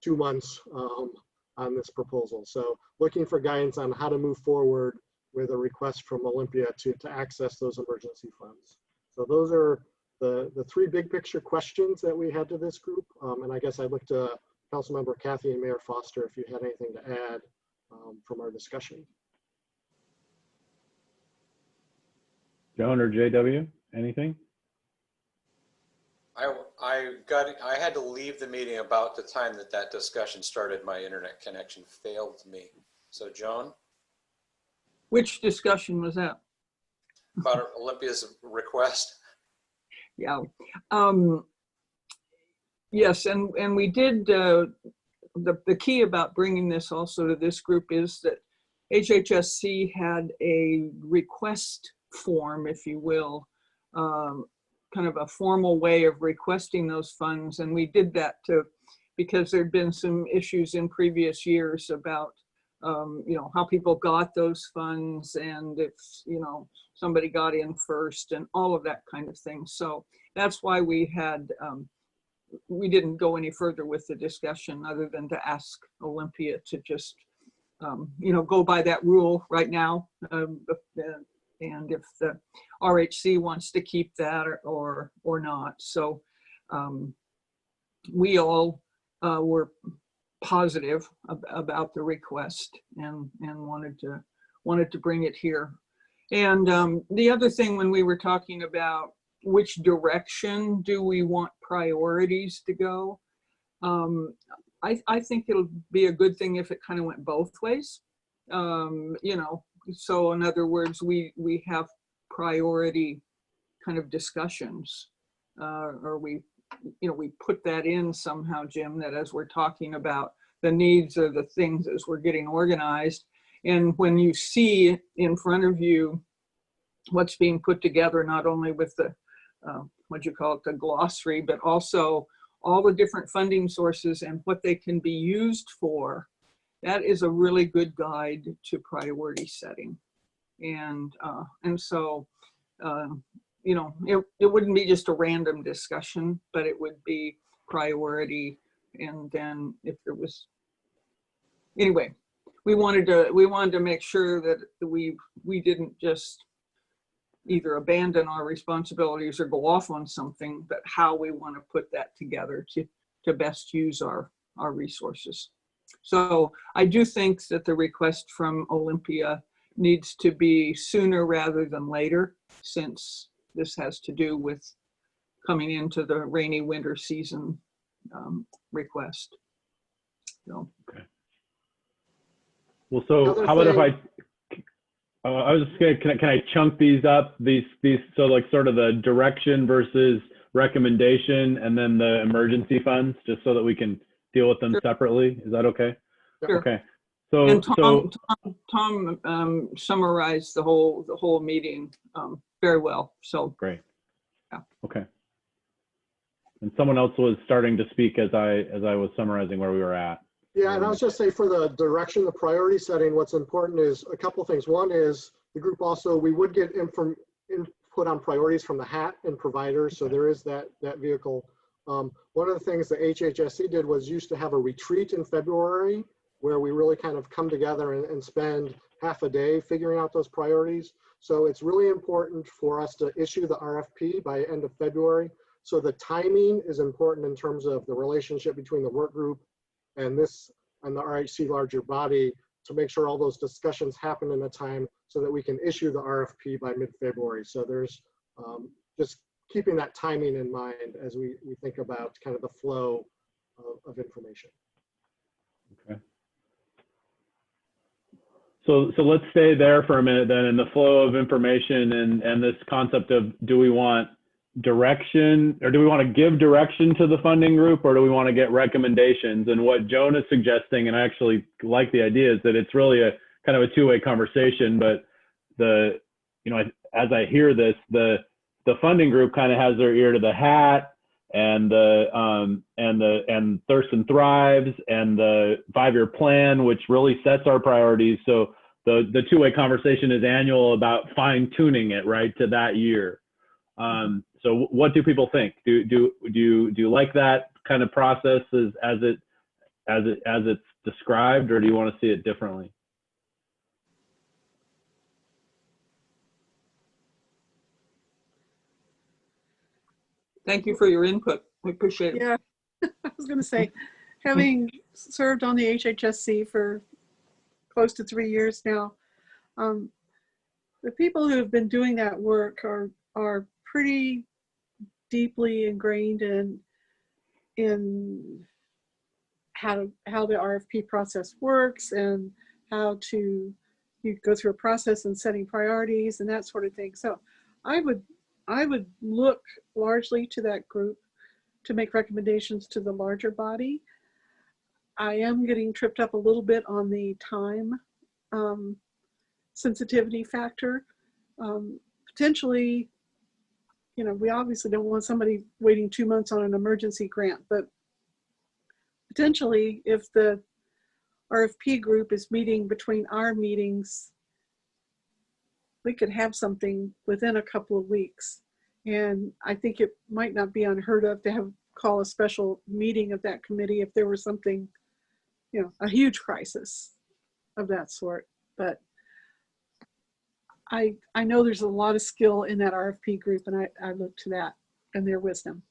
2 months on this proposal. So looking for guidance on how to move forward with a request from Olympia to access those emergency funds. So those are the three big picture questions that we had to this group. And I guess I'd look to Councilmember Kathy and Mayor Foster if you had anything to add from our discussion. Joan or JW, anything? I had to leave the meeting about the time that discussion started. My internet connection failed me. So Joan? Which discussion was that? About Olympia's request. Yeah. Yes, and we did, the key about bringing this also to this group is that HHSC had a request form, if you will, kind of a formal way of requesting those funds. And we did that because there'd been some issues in previous years about, how people got those funds, and if, somebody got in first and all of that kind of thing. So that's why we had, we didn't go any further with the discussion other than to ask Olympia to just, go by that rule right now. and if the RHC wants to keep that or not. So we all were positive about the request and wanted to bring it here. And the other thing, when we were talking about which direction do we want priorities to go, I think it'll be a good thing if it kind of went both ways. You know, so in other words, we have priority kind of discussions, or we put that in somehow, Jim, that as we're talking about the needs of the things as we're getting organized, and when you see in front of you what's being put together, not only with the what you call it, the glossary, but also all the different funding sources and what they can be used for, that is a really good guide to priority setting. And so, you know, it wouldn't be just a random discussion, but it would be priority. And then if there was, anyway, we wanted to make sure that we didn't just either abandon our responsibilities or go off on something, but how we want to put that together to best use our resources. So I do think that the request from Olympia needs to be sooner rather than later, since this has to do with coming into the rainy winter season request. So. Okay. Well, so how about if I was just gonna, can I chunk these up? These so like sort of the direction versus recommendation, and then the emergency funds, just so that we can deal with them Sure. separately. Is that okay? Sure. Okay. And Tom summarized the whole meeting very well. So great. Yeah. Okay. And someone else was starting to speak as I was summarizing where we were at. Yeah, and I was just say for the direction, the priority setting, what's important is a couple things. One is the group also, we would get input on priorities from the HAT and providers. So there is that vehicle. One of the things the HHSC did was used to have a retreat in February where we really kind of come together and spend half a day figuring out those priorities. So it's really important for us to issue the RFP by end of February. So the timing is important in terms of the relationship between the work group and this and the RHC larger body to make sure all those discussions happen in a time so that we can issue the RFP by mid-February. So there's just keeping that timing in mind as we think about kind of the flow of information. Okay. So let's stay there for a minute then in the flow of information and this concept of, do we want direction, or do we want to give direction to the funding group, or do we want to get recommendations? And what Joan is suggesting, and I actually like the idea, is that it's really a kind of a two-way conversation. But as I hear this, the funding group kind of has their ear to the hat, and Thirst and Thrives, and the 5-year plan, which really sets our priorities. So the two-way conversation is annual about fine-tuning it right to that year. So what do people think? Do you like that kind of process as it's described, or do you want to see it differently? thank you for your input. We appreciate it. Yeah, I was going to say, having served on the HHSC for close to 3 years now, the people who have been doing that work are pretty deeply ingrained in how the RFP process works, and how you go through a process and setting priorities and that sort of thing. So I would look largely to that group to make recommendations to the larger body. I am getting tripped up a little bit on the time sensitivity factor. Potentially, we obviously don't want somebody waiting 2 months on an emergency grant, but potentially if the RFP group is meeting between our meetings, we could have something within a couple of weeks. And I think it might not be unheard of to call a special meeting of that committee if there was something, a huge crisis of that sort. But I know there's a lot of skill in that RFP group, and I look to that and their wisdom.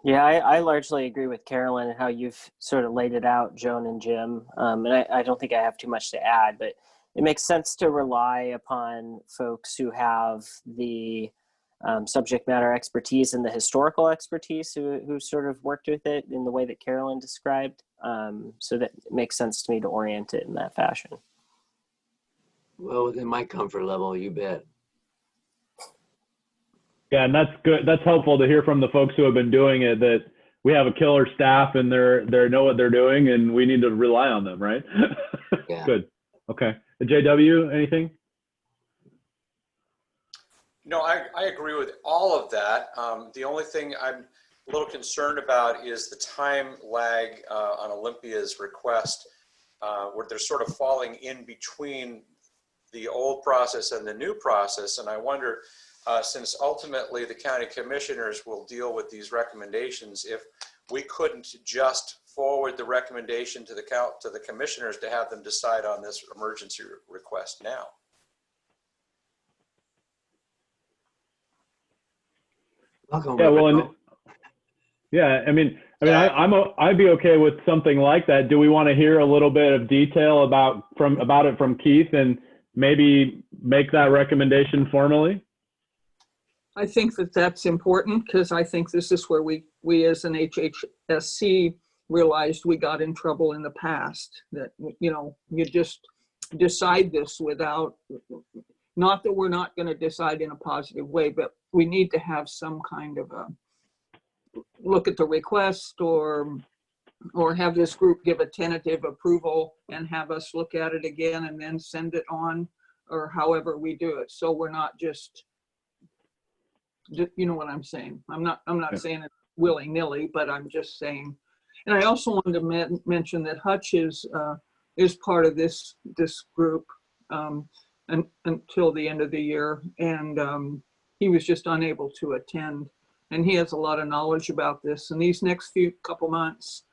Yeah, I largely agree with Carolyn and how you've sort of laid it out, Joan and Jim. And I don't think I have too much to add, but it makes sense to rely upon folks who have the subject matter expertise and the historical expertise who sort of worked with it in the way that Carolyn described. So that it makes sense to me to orient it in that fashion. Well, within my comfort level, you bet. Yeah, and that's good. That's helpful to hear from the folks who have been doing it, that we have a killer staff and they know what they're doing, and we need to rely on them, right? Yeah. Good. Okay. JW, anything? No, I agree with all of that. The only thing I'm a little concerned about is the time lag on Olympia's request, where they're sort of falling in between the old process and the new process. And I wonder, since ultimately the county commissioners will deal with these recommendations, if we couldn't just forward the recommendation to the commissioners to have them decide on this emergency request now. Yeah, well, I mean, I'd be okay with something like that. Do we want to hear a little bit of detail about it from Keith and maybe make that recommendation formally? I think that that's important, because I think this is where we as an HHSC realized we got in trouble in the past, that, you know, you just decide this without, not that we're not going to decide in a positive way, but we need to have some kind of a look at the request, or have this group give a tentative approval and have us look at it again and then send it on, or however we do it. So we're not just, you know what I'm saying? I'm not saying it willy-nilly, but I'm just saying. And I also wanted to mention that Hutch is part of this group until the end of the year, and he was just unable to attend. And he has a lot of knowledge about this. And these next couple months,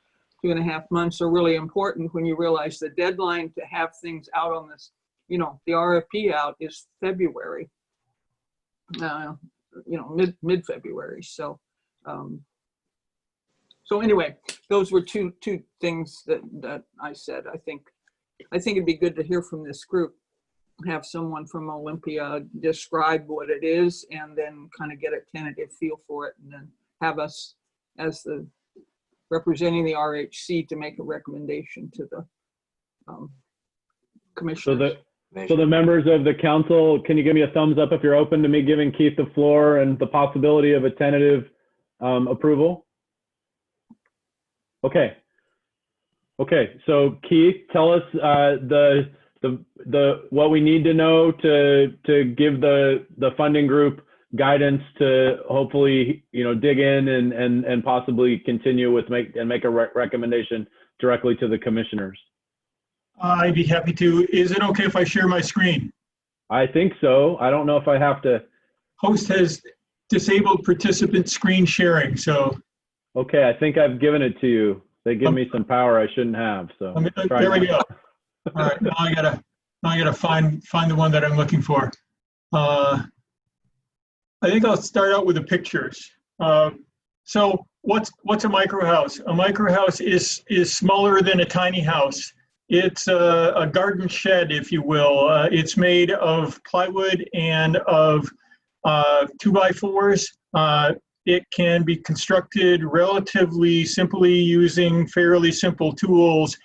2.5 months, are really important when you realize the deadline to have things out on this, you know, the RFP out is February, you know, mid-February. So, so anyway, those were two things that I said. I think it'd be good to hear from this group, have someone from Olympia describe what it is, and then kind of get a tentative feel for it, and then have us as the representing the RHC to make a recommendation to the commissioners. So the members of the council, can you give me a thumbs up if you're open to me giving Keith the floor and the possibility of a tentative approval? Okay. Okay, so Keith, tell us what we need to know to give the funding group guidance to hopefully, you know, dig in and possibly continue with make a recommendation directly to the commissioners. I'd be happy to. Is it okay if I share my screen? I think so. I don't know if I have to. Host has disabled participant screen sharing, so. Okay, I think I've given it to you. They give me some power I shouldn't have, so. There we go. All right, now I gotta find the one that I'm looking for. I think I'll start out with the pictures. So what's a micro house? A micro house is smaller than a tiny house. It's a garden shed, if you will. It's made of plywood and of 2x4s. It can be constructed relatively simply using fairly simple tools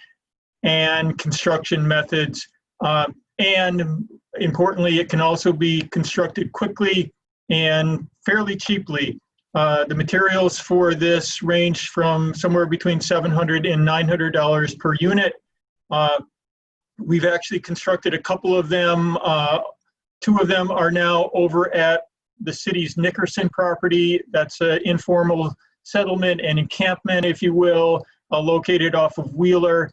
and construction methods. And importantly, it can also be constructed quickly and fairly cheaply. The materials for this range from somewhere between $700 and $900 per unit. We've actually constructed a couple of them. 2 of them are now over at the city's Nickerson property. That's an informal settlement and encampment, if you will, located off of Wheeler.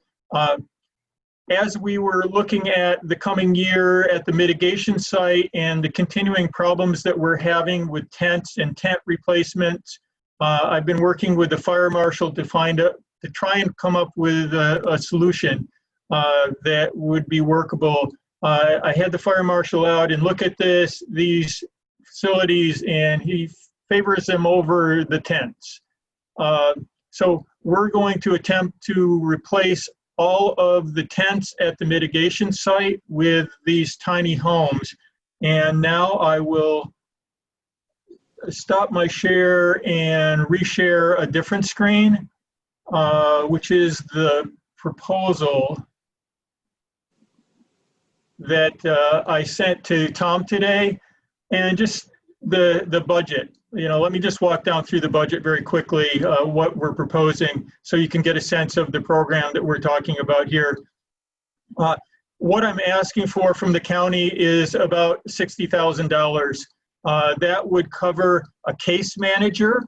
As we were looking at the coming year at the mitigation site and the continuing problems that we're having with tents and tent replacements, I've been working with the fire marshal to try and come up with a solution that would be workable I had the fire marshal out and look at these facilities, and he favors them over the tents. So we're going to attempt to replace all of the tents at the mitigation site with these tiny homes. And now I will stop my share and reshare a different screen, which is the proposal that I sent to Tom today, and just the budget. Let me just walk down through the budget very quickly, what we're proposing, so you can get a sense of the program that we're talking about here. What I'm asking for from the county is about $60,000. That would cover a case manager.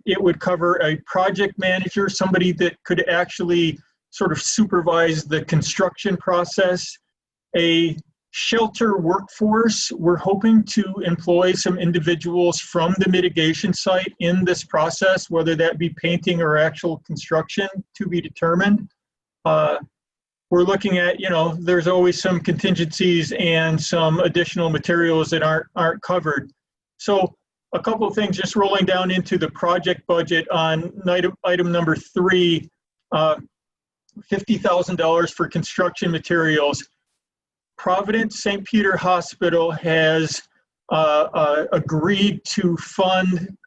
It would cover a project manager, somebody that could actually sort of supervise the construction process, a shelter workforce. We're hoping to employ some individuals from the mitigation site in this process, whether that be painting or actual construction, to be determined. We're looking at, there's always some contingencies and some additional materials that aren't covered. So a couple of things, just rolling down into the project budget on item number 3, $50,000 for construction materials. Providence St. Peter Hospital has agreed to fund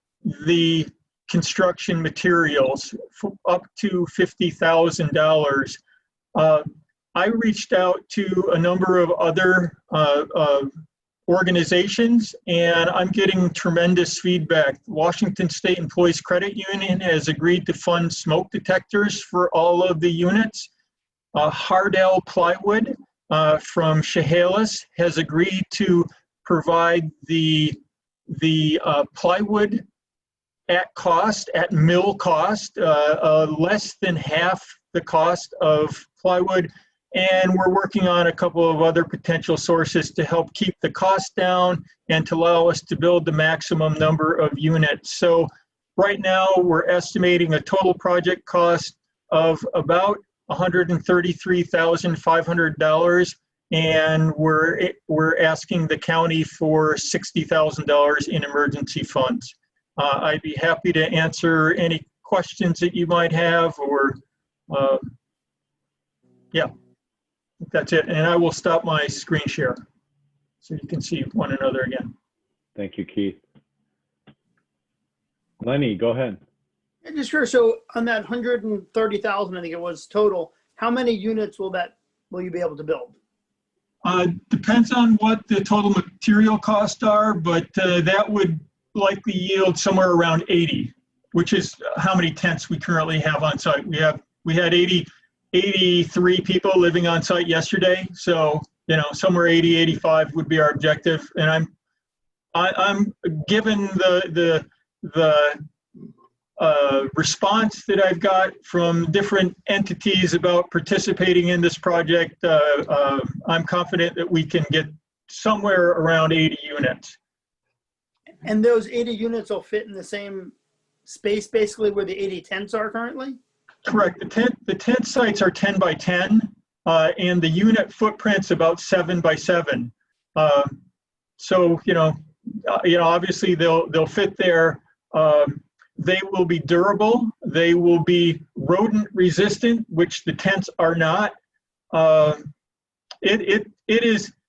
the construction materials for up to $50,000. I reached out to a number of other organizations, and I'm getting tremendous feedback. Washington State Employees Credit Union has agreed to fund smoke detectors for all of the units. Hardell Plywood from Chehalis has agreed to provide the plywood at cost, at mill cost, less than half the cost of plywood. And we're working on a couple of other potential sources to help keep the cost down and to allow us to build the maximum number of units. So right now we're estimating a total project cost of about $133,500, and we're asking the county for $60,000 in emergency funds. I'd be happy to answer any questions that you might have, or yeah, that's it. And I will stop my screen share so you can see one another again. Thank you, Keith. Lenny, go ahead. Yeah, just sure. So on that 130,000, I think it was total, how many units will you be able to build? Depends on what the total material costs are, but that would likely yield somewhere around 80, which is how many tents we currently have on site. We had 83 people living on site yesterday, so somewhere 80, 85 would be our objective. And I'm given the response that I've got from different entities about participating in this project. I'm confident that we can get somewhere around 80 units. And those 80 units will fit in the same space, basically, where the 80 tents are currently? Correct. The tent sites are 10 by 10, and the unit footprint's about 7 by 7. So obviously they'll fit there. They will be durable. They will be rodent resistant, which the tents are not. It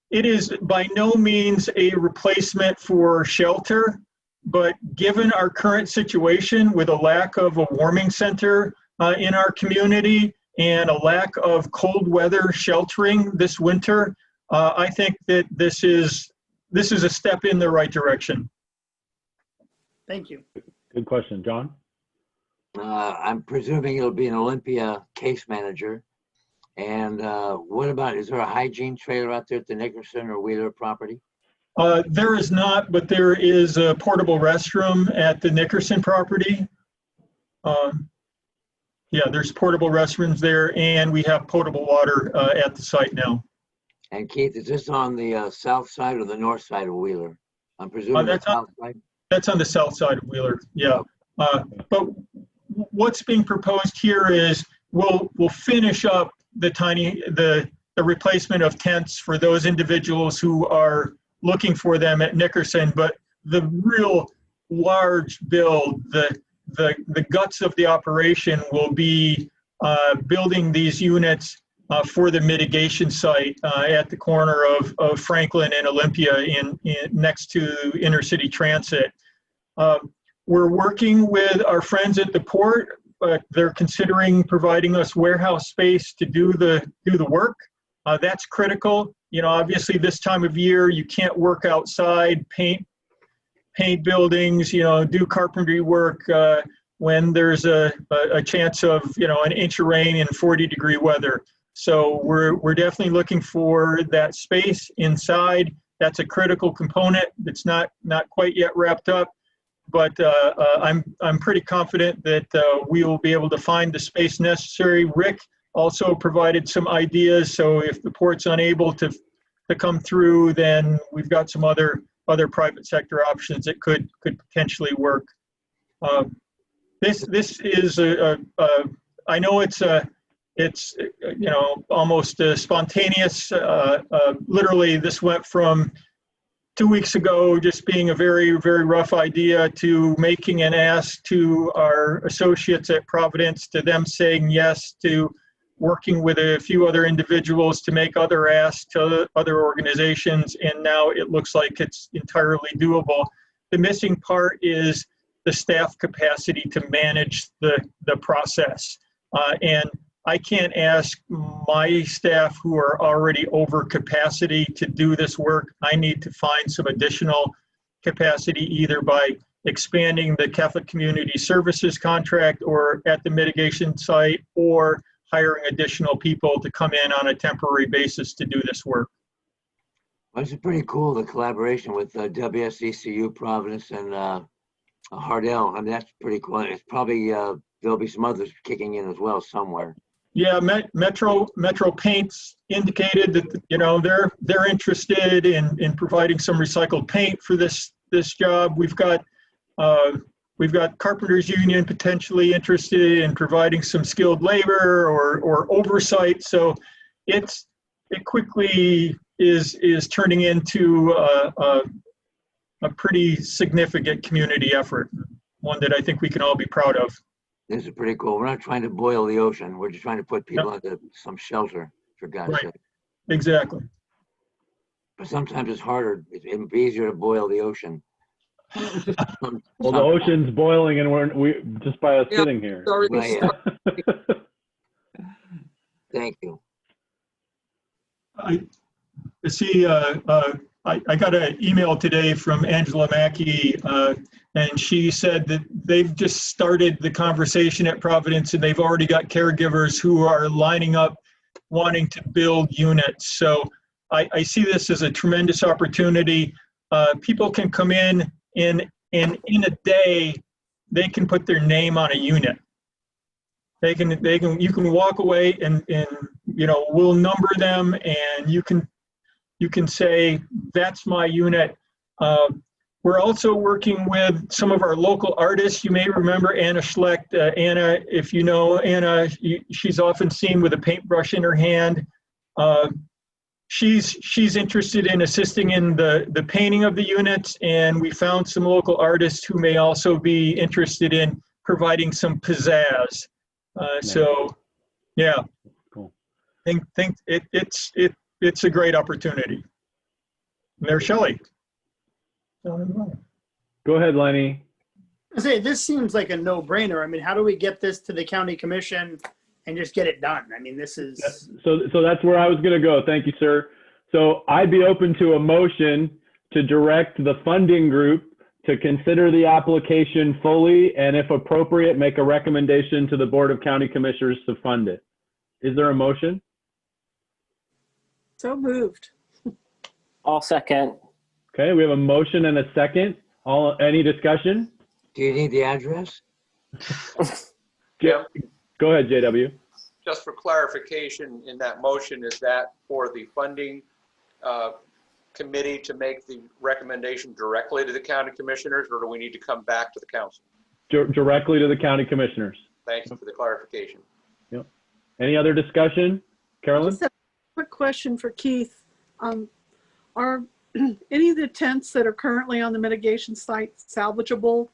is by no means a replacement for shelter, but given our current situation with a lack of a warming center in our community and a lack of cold weather sheltering this winter, I think that this is a step in the right direction. Thank you. Good question, John. I'm presuming it'll be an Olympia case manager. And what about, is there a hygiene trailer out there at the Nickerson or Wheeler property? There is not, but there is a portable restroom at the Nickerson property. Yeah, there's portable restrooms there, and we have potable water at the site now. And Keith, is this on the south side or the north side of Wheeler? I'm presuming the south side. That's on the south side of Wheeler, yeah. But what's being proposed here is we'll finish up the the replacement of tents for those individuals who are looking for them at Nickerson, but the real large build, the guts of the operation will be building these units for the mitigation site at the corner of Franklin and Olympia in next to intercity transit. We're working with our friends at the port. They're considering providing us warehouse space to do the work. That's critical. You know, obviously this time of year you can't work outside, paint buildings, you know, do carpentry work when there's a chance of, you know, an inch of rain in 40-degree weather. So we're definitely looking for that space inside. That's a critical component. It's not quite yet wrapped up, but I'm pretty confident that we will be able to find the space necessary. Rick also provided some ideas. So if the port's unable to come through, then we've got some other private sector options that could potentially work. This is I know it's you know, almost spontaneous. Literally, this went from 2 weeks ago just being a very rough idea to making an ask to our associates at Providence, to them saying yes, to working with a few other individuals to make other asks to other organizations, and now it looks like it's entirely doable. The missing part is the staff capacity to manage the process. And I can't ask my staff who are already over capacity to do this work. I need to find some additional capacity either by expanding the Catholic Community Services contract or at the mitigation site, or hiring additional people to come in on a temporary basis to do this work. Well, it's pretty cool, the collaboration with WSECU, Providence, and Hardell. I mean, that's pretty cool. It's probably, there'll be some others kicking in as well somewhere. Yeah, Metro Paints indicated that, you know, they're interested in providing some recycled paint for this job. We've got Carpenters Union potentially interested in providing some skilled labor or oversight. So it quickly is turning into a pretty significant community effort, one that I think we can all be proud of. This is pretty cool. We're not trying to boil the ocean. We're just trying to put people into some shelter, for God's sake. Exactly. But sometimes it's harder. It'd be easier to boil the ocean. Well, the ocean's boiling, and we just by us sitting here. Sorry. Thank you. I see. I got an email today from Angela Mackey, and she said that they've just started the conversation at Providence, and they've already got caregivers who are lining up wanting to build units. So I see this as a tremendous opportunity. People can come in, and in a day, they can put their name on a unit. You can walk away and you know, we'll number them, and you can say, that's my unit. We're also working with some of our local artists. You may remember Anna Schlecht. Anna, if you know Anna, she's often seen with a paintbrush in her hand. She's interested in assisting in the painting of the units, and we found some local artists who may also be interested in providing some pizzazz. So, yeah, cool. Think it's a great opportunity. And there's Shelley. Go ahead, Lenny. I say this seems like a no-brainer. I mean, how do we get this to the county commission and just get it done? I mean, this is so that's where I was going to go. Thank you, sir. So I'd be open to a motion to direct the funding group to consider the application fully, and if appropriate, make a recommendation to the Board of County Commissioners to fund it. Is there a motion? So moved. I'll second. Okay, we have a motion and a second. Any discussion? Do you need the address? Jim, go ahead, JW. just for clarification, in that motion, is that for the funding committee to make the recommendation directly to the county commissioners, or do we need to come back to the council? Directly to the county commissioners. Thank you for the clarification. Yep. Any other discussion, Carolyn? Quick question for Keith. Are any of the tents that are currently on the mitigation site salvageable?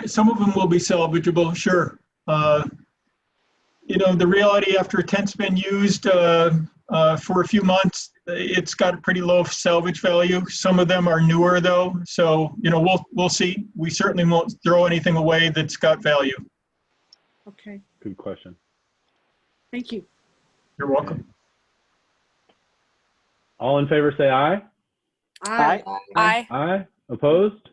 Some of them will be salvageable, sure. You know, the reality after a tent's been used for a few months, it's got a pretty low salvage value. Some of them are newer though, so you know we'll see. We certainly won't throw anything away that's got value. Okay, Good question. thank you. You're welcome. All in favor say aye. Aye. Aye. Aye. Opposed?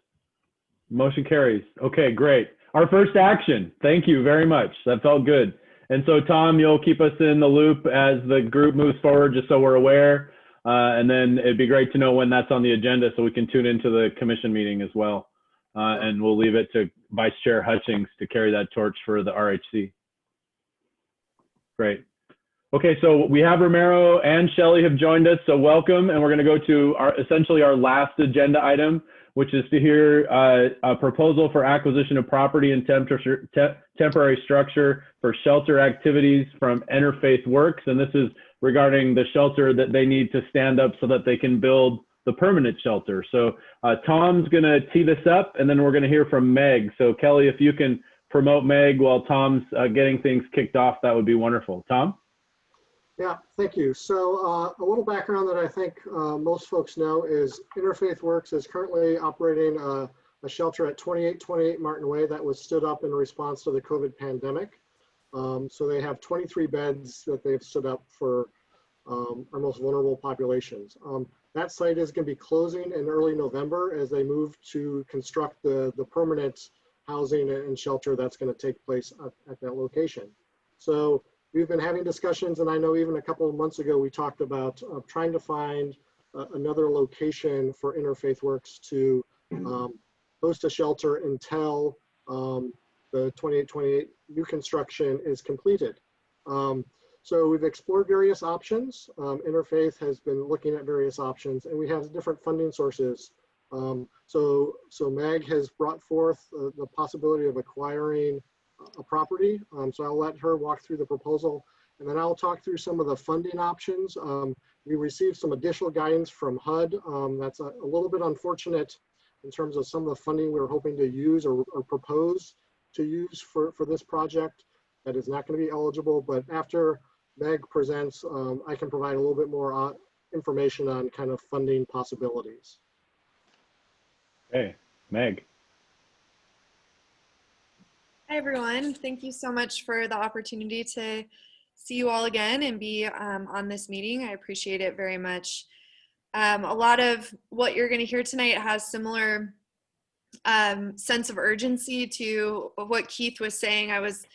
Motion carries. Okay, great. Our first action. Thank you very much. That felt good. And so, Tom, you'll keep us in the loop as the group moves forward, just so we're aware. And then it'd be great to know when that's on the agenda so we can tune into the commission meeting as well. And we'll leave it to Vice Chair Hutchings to carry that torch for the RHC. Great. Okay, so we have Romero and Shelley have joined us, so welcome. And we're going to go to essentially our last agenda item, which is to hear a proposal for acquisition of property and temporary structure for shelter activities from Interfaith Works. And this is regarding the shelter that they need to stand up so that they can build the permanent shelter. So Tom's going to tee this up, and then we're going to hear from Meg. So Kelly, if you can promote Meg while Tom's getting things kicked off, that would be wonderful. Tom? Yeah, thank you. So a little background that I think most folks know is Interfaith Works is currently operating a shelter at 2828 Martin Way that was stood up in response to the COVID pandemic. So they have 23 beds that they've stood up for our most vulnerable populations. That site is going to be closing in early November as they move to construct the permanent housing and shelter that's going to take place at that location. So we've been having discussions, and I know even a couple of months ago we talked about trying to find another location for Interfaith Works to host a shelter until the 2828 new construction is completed. So we've explored various options. Interfaith has been looking at various options, and we have different funding sources. So Meg has brought forth the possibility of acquiring a property. So I'll let her walk through the proposal, and then I'll talk through some of the funding options. We received some additional guidance from HUD. That's a little bit unfortunate in terms of some of the funding we were hoping to use or propose to use for this project that is not going to be eligible. But after Meg presents, I can provide a little bit more information on kind of funding possibilities. Hey, Meg. Hi, everyone. Thank you so much for the opportunity to see you all again and be on this meeting. I appreciate it very much. A lot of what you're going to hear tonight has similar sense of urgency to what Keith was saying. I was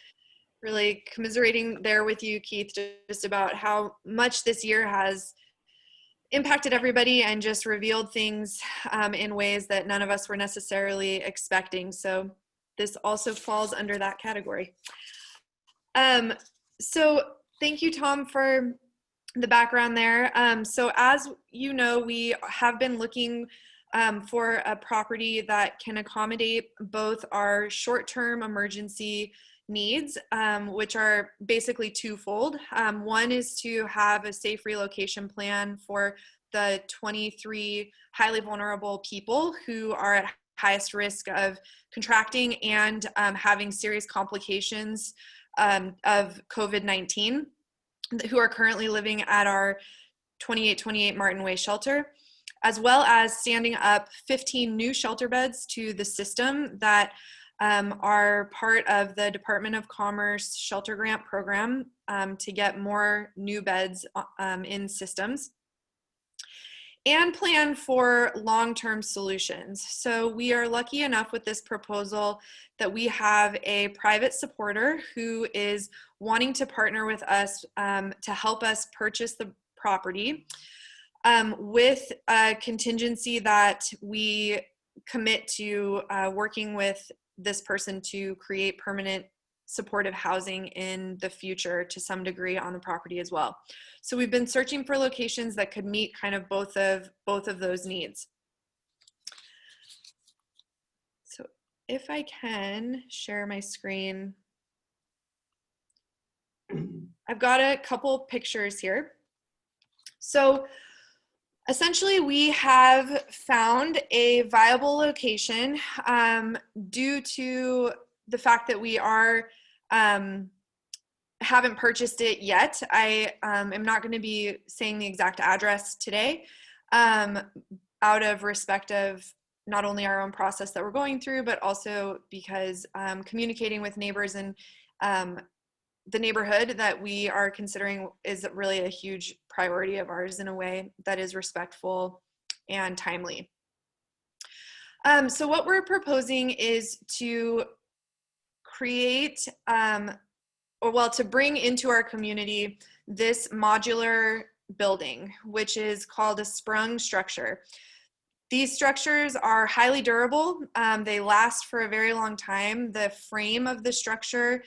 really commiserating there with you, Keith, just about how much this year has impacted everybody and just revealed things in ways that none of us were necessarily expecting. So this also falls under that category. So thank you, Tom, for the background there. So as you know, we have been looking for a property that can accommodate both our short-term emergency needs, which are basically twofold. One is to have a safe relocation plan for the 23 highly vulnerable people who are at highest risk of contracting and having serious complications of COVID-19, who are currently living at our 2828 Martin Way shelter, as well as standing up 15 new shelter beds to the system that are part of the Department of Commerce Shelter Grant Program to get more new beds in systems, and plan for long-term solutions. So we are lucky enough with this proposal that we have a private supporter who is wanting to partner with us to help us purchase the property with a contingency that we commit to working with this person to create permanent supportive housing in the future to some degree on the property as well. So we've been searching for locations that could meet kind of both of those needs. So if I can share my screen. I've got a couple pictures here. So essentially, we have found a viable location due to the fact that we are haven't purchased it yet. I am not going to be saying the exact address today out of respect of not only our own process that we're going through, but also because communicating with neighbors and the neighborhood that we are considering is really a huge priority of ours in a way that is respectful and timely. So what we're proposing is to create, to bring into our community this modular building, which is called a sprung structure. These structures are highly durable. They last for a very long time. The frame of the structure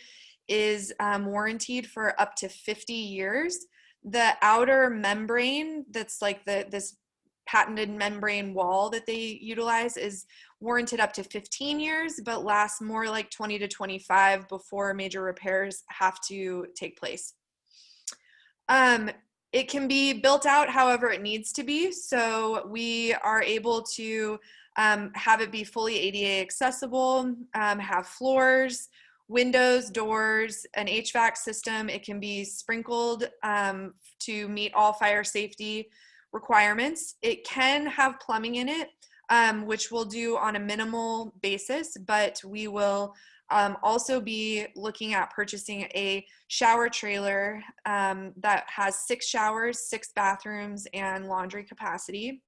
is warranted for up to 50 years. The outer membrane, that's like this patented membrane wall that they utilize, is warranted up to 15 years, but lasts more like 20 to 25 before major repairs have to take place. It can be built out however it needs to be. So we are able to have it be fully ADA accessible, have floors, windows, doors, an HVAC system. It can be sprinkled to meet all fire safety requirements. It can have plumbing in it, which we'll do on a minimal basis, but we will also be looking at purchasing a shower trailer that has 6 showers, 6 bathrooms, and laundry capacity.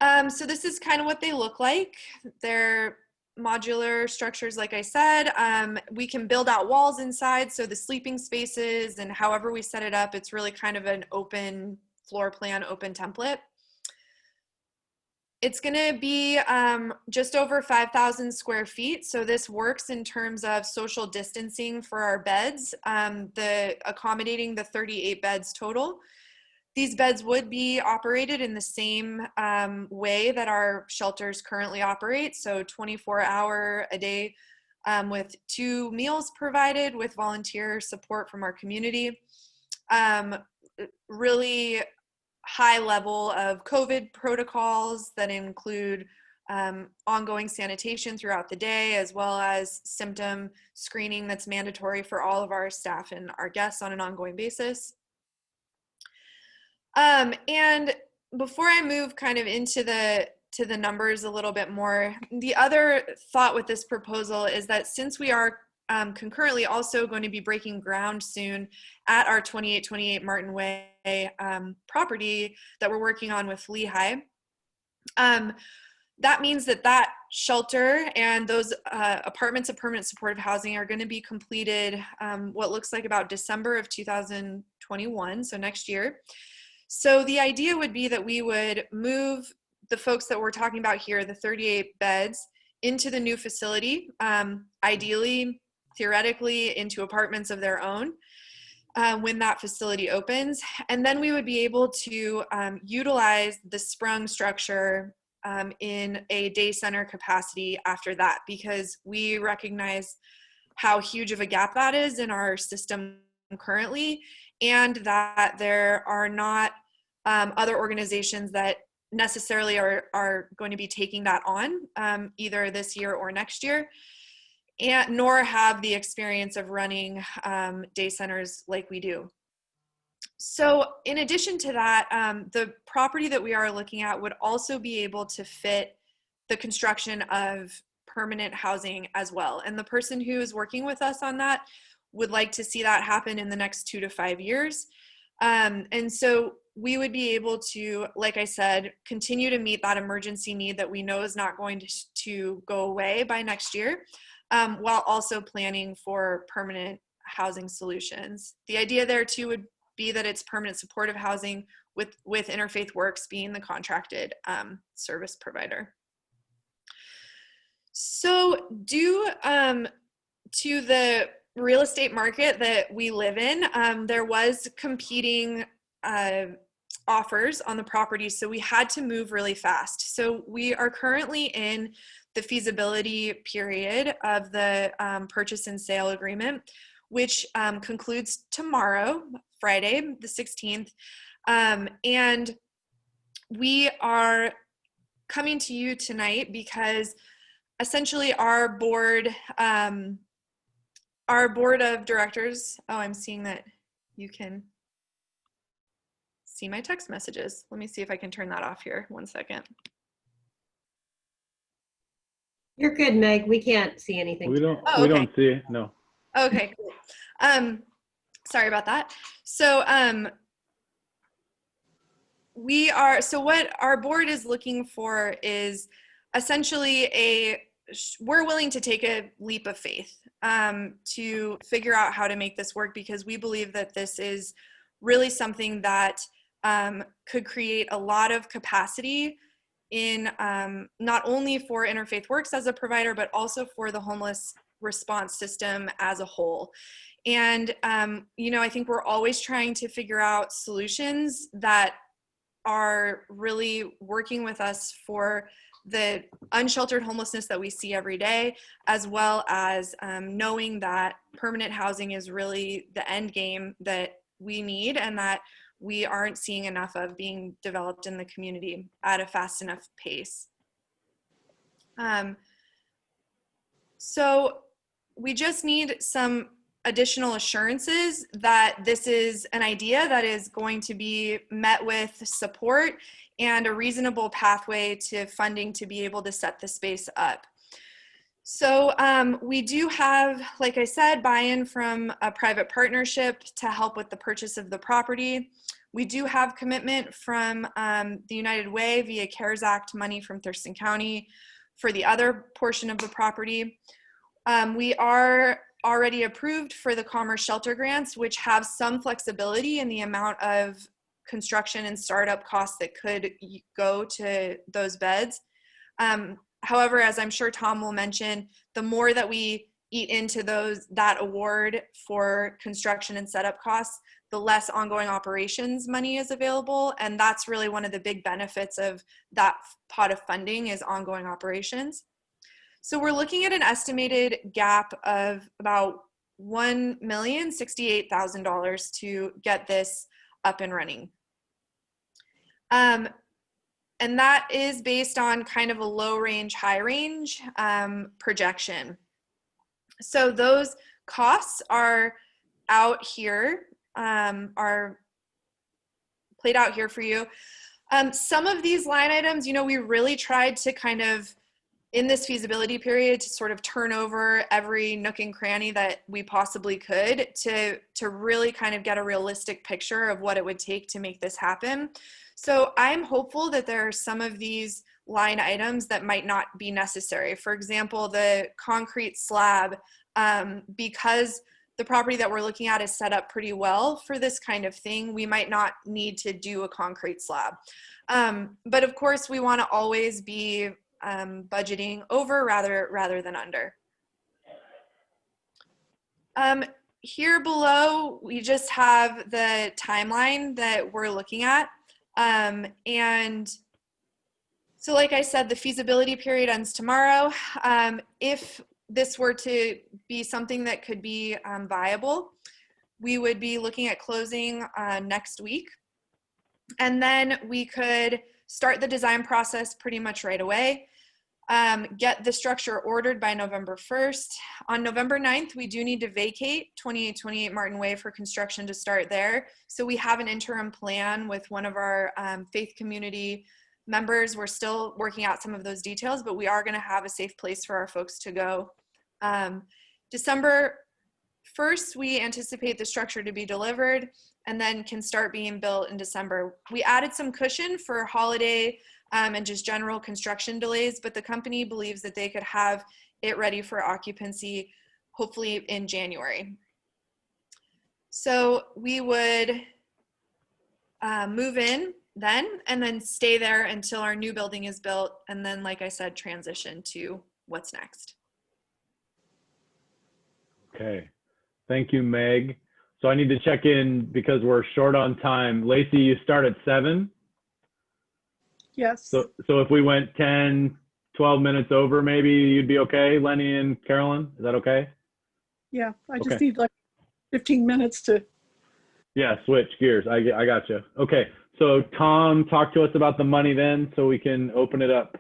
So this is kind of what they look like. They're modular structures, like I said. We can build out walls inside, so the sleeping spaces and however we set it up, it's really kind of an open floor plan, open template. It's going to be just over 5,000 square feet. So this works in terms of social distancing for our beds, accommodating the 38 beds total. These beds would be operated in the same way that our shelters currently operate. So 24-hour a day with 2 meals provided with volunteer support from our community. Really high level of COVID protocols that include ongoing sanitation throughout the day, as well as symptom screening that's mandatory for all of our staff and our guests on an ongoing basis. And before I move kind of into the numbers a little bit more, the other thought with this proposal is that since we are concurrently also going to be breaking ground soon at our 2828 Martin Way property that we're working on with Lehigh. That means that shelter and those apartments of permanent supportive housing are going to be completed what looks like about December of 2021, so next year. So the idea would be that we would move the folks that we're talking about here, the 38 beds, into the new facility, ideally, theoretically, into apartments of their own when that facility opens. And then we would be able to utilize the sprung structure in a day center capacity after that, because we recognize how huge of a gap that is in our system currently, and that there are not other organizations that necessarily are going to be taking that on either this year or next year, and nor have the experience of running day centers like we do. So in addition to that, the property that we are looking at would also be able to fit the construction of permanent housing as well. And the person who is working with us on that would like to see that happen in the next 2 to 5 years. And so we would be able to, like I said, continue to meet that emergency need that we know is not going to go away by next year, while also planning for permanent housing solutions. The idea there too would be that it's permanent supportive housing with Interfaith Works being the contracted service provider. So due to the real estate market that we live in, there was competing offers on the property, so we had to move really fast. So we are currently in the feasibility period of the purchase and sale agreement. which concludes tomorrow, Friday, the 16th. And we are coming to you tonight because essentially our board of directors, oh, I'm seeing that you can see my text messages. Let me see if I can turn that off here. 1 second. You're good, Meg. We can't see anything. We don't. Oh, We okay. don't see it. No. Okay. Sorry about that. So what our board is looking for is essentially we're willing to take a leap of faith to figure out how to make this work, because we believe that this is really something that could create a lot of capacity in not only for Interfaith Works as a provider, but also for the homeless response system as a whole. And, I think we're always trying to figure out solutions that are really working with us for the unsheltered homelessness that we see every day, as well as knowing that permanent housing is really the end game that we need and that we aren't seeing enough of being developed in the community at a fast enough pace. So we just need some additional assurances that this is an idea that is going to be met with support and a reasonable pathway to funding to be able to set the space up. So we do have, like I said, buy-in from a private partnership to help with the purchase of the property. We do have commitment from the United Way via CARES Act money from Thurston County for the other portion of the property. We are already approved for the Commerce Shelter grants, which have some flexibility in the amount of construction and startup costs that could go to those beds. However, as I'm sure Tom will mention, the more that we eat into that award for construction and setup costs, the less ongoing operations money is available. And that's really one of the big benefits of that pot of funding is ongoing operations. So we're looking at an estimated gap of about $1,068,000 to get this up and running. And that is based on kind of a low range, high range projection. So those costs are out here, are played out here for you. Some of these line items, we really tried to kind of, in this feasibility period, to sort of turn over every nook and cranny that we possibly could to really kind of get a realistic picture of what it would take to make this happen. So I'm hopeful that there are some of these line items that might not be necessary. For example, the concrete slab, because the property that we're looking at is set up pretty well for this kind of thing, we might not need to do a concrete slab. But of course, we want to always be budgeting over rather than under. Here below, we just have the timeline that we're looking at. And so like I said, the feasibility period ends tomorrow. If this were to be something that could be viable, we would be looking at closing next week. And then we could start the design process pretty much right away. Get the structure ordered by November 1st. On November 9th, we do need to vacate 2828 Martin Way for construction to start there. So we have an interim plan with one of our faith community members. We're still working out some of those details, but we are going to have a safe place for our folks to go. December 1st, we anticipate the structure to be delivered and then can start being built in December. We added some cushion for holiday and just general construction delays, but the company believes that they could have it ready for occupancy hopefully in January. So we would move in then and then stay there until our new building is built, and then, like I said, transition to what's next. Okay. Thank you, Meg. So I need to check in because we're short on time. Lacey, you start at 7? Yes. So if we went 10, 12 minutes over, maybe you'd be okay, Lenny and Carolyn? Is that okay? Yeah, I just Okay. need like 15 minutes to. Yeah, switch gears. I got you. Okay, so Tom, talk to us about the money then, so we can open it up.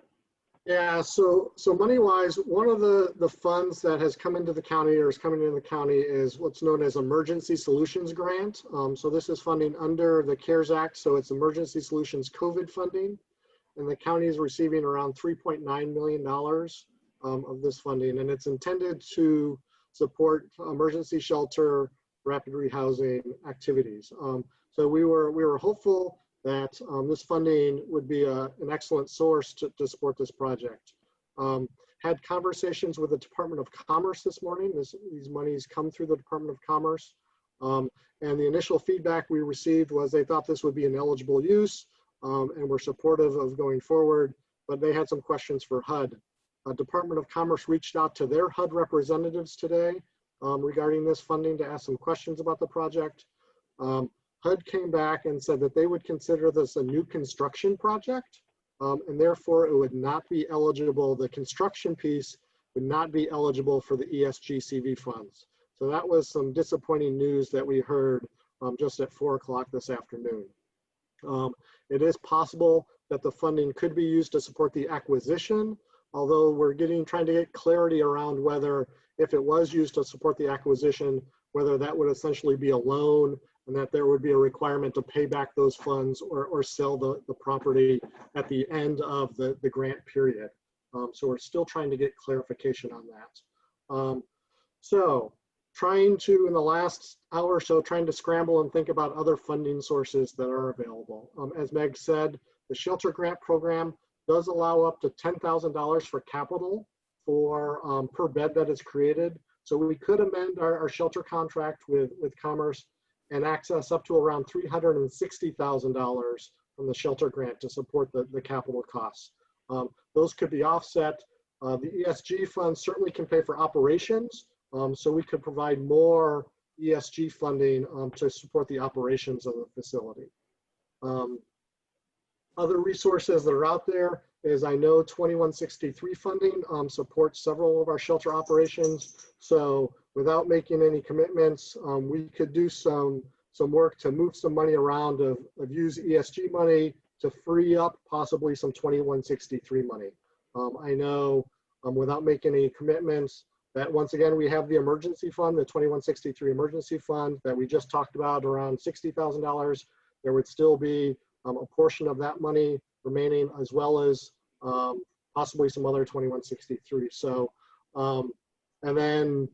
Yeah, so money-wise, one of the funds that has come into the county or is coming into the county is what's known as Emergency Solutions Grant. So this is funding under the CARES Act, so it's Emergency Solutions COVID funding. And the county is receiving around $3.9 million of this funding, and it's intended to support emergency shelter, rapid rehousing activities. So we were hopeful that this funding would be an excellent source to support this project. Had conversations with the Department of Commerce this morning. These monies come through the Department of Commerce. And the initial feedback we received was they thought this would be an eligible use and were supportive of going forward, but they had some questions for HUD. Department of Commerce reached out to their HUD representatives today regarding this funding to ask some questions about the project. HUD came back and said that they would consider this a new construction project, and therefore it would not be eligible, the construction piece would not be eligible for the ESG CV funds. So that was some disappointing news that we heard just at 4 o'clock this afternoon. It is possible that the funding could be used to support the acquisition, although we're trying to get clarity around whether, if it was used to support the acquisition, whether that would essentially be a loan and that there would be a requirement to pay back those funds or sell the property at the end of the grant period. So we're still trying to get clarification on that. So trying to, in the last hour or so, trying to scramble and think about other funding sources that are available. As Meg said, the shelter grant program does allow up to $10,000 for capital for per bed that is created. So we could amend our shelter contract with Commerce and access up to around $360,000 from the shelter grant to support the capital costs. Those could be offset. The ESG funds certainly can pay for operations, so we could provide more ESG funding to support the operations of the facility. Other resources that are out there is, I know 2163 funding supports several of our shelter operations. So without making any commitments, we could do some work to move some money around of use ESG money to free up possibly some 2163 money. I know without making any commitments that once again, we have the emergency fund, the 2163 emergency fund that we just talked about, around $60,000. There would still be a portion of that money remaining, as well as possibly some other 2163. So, and then,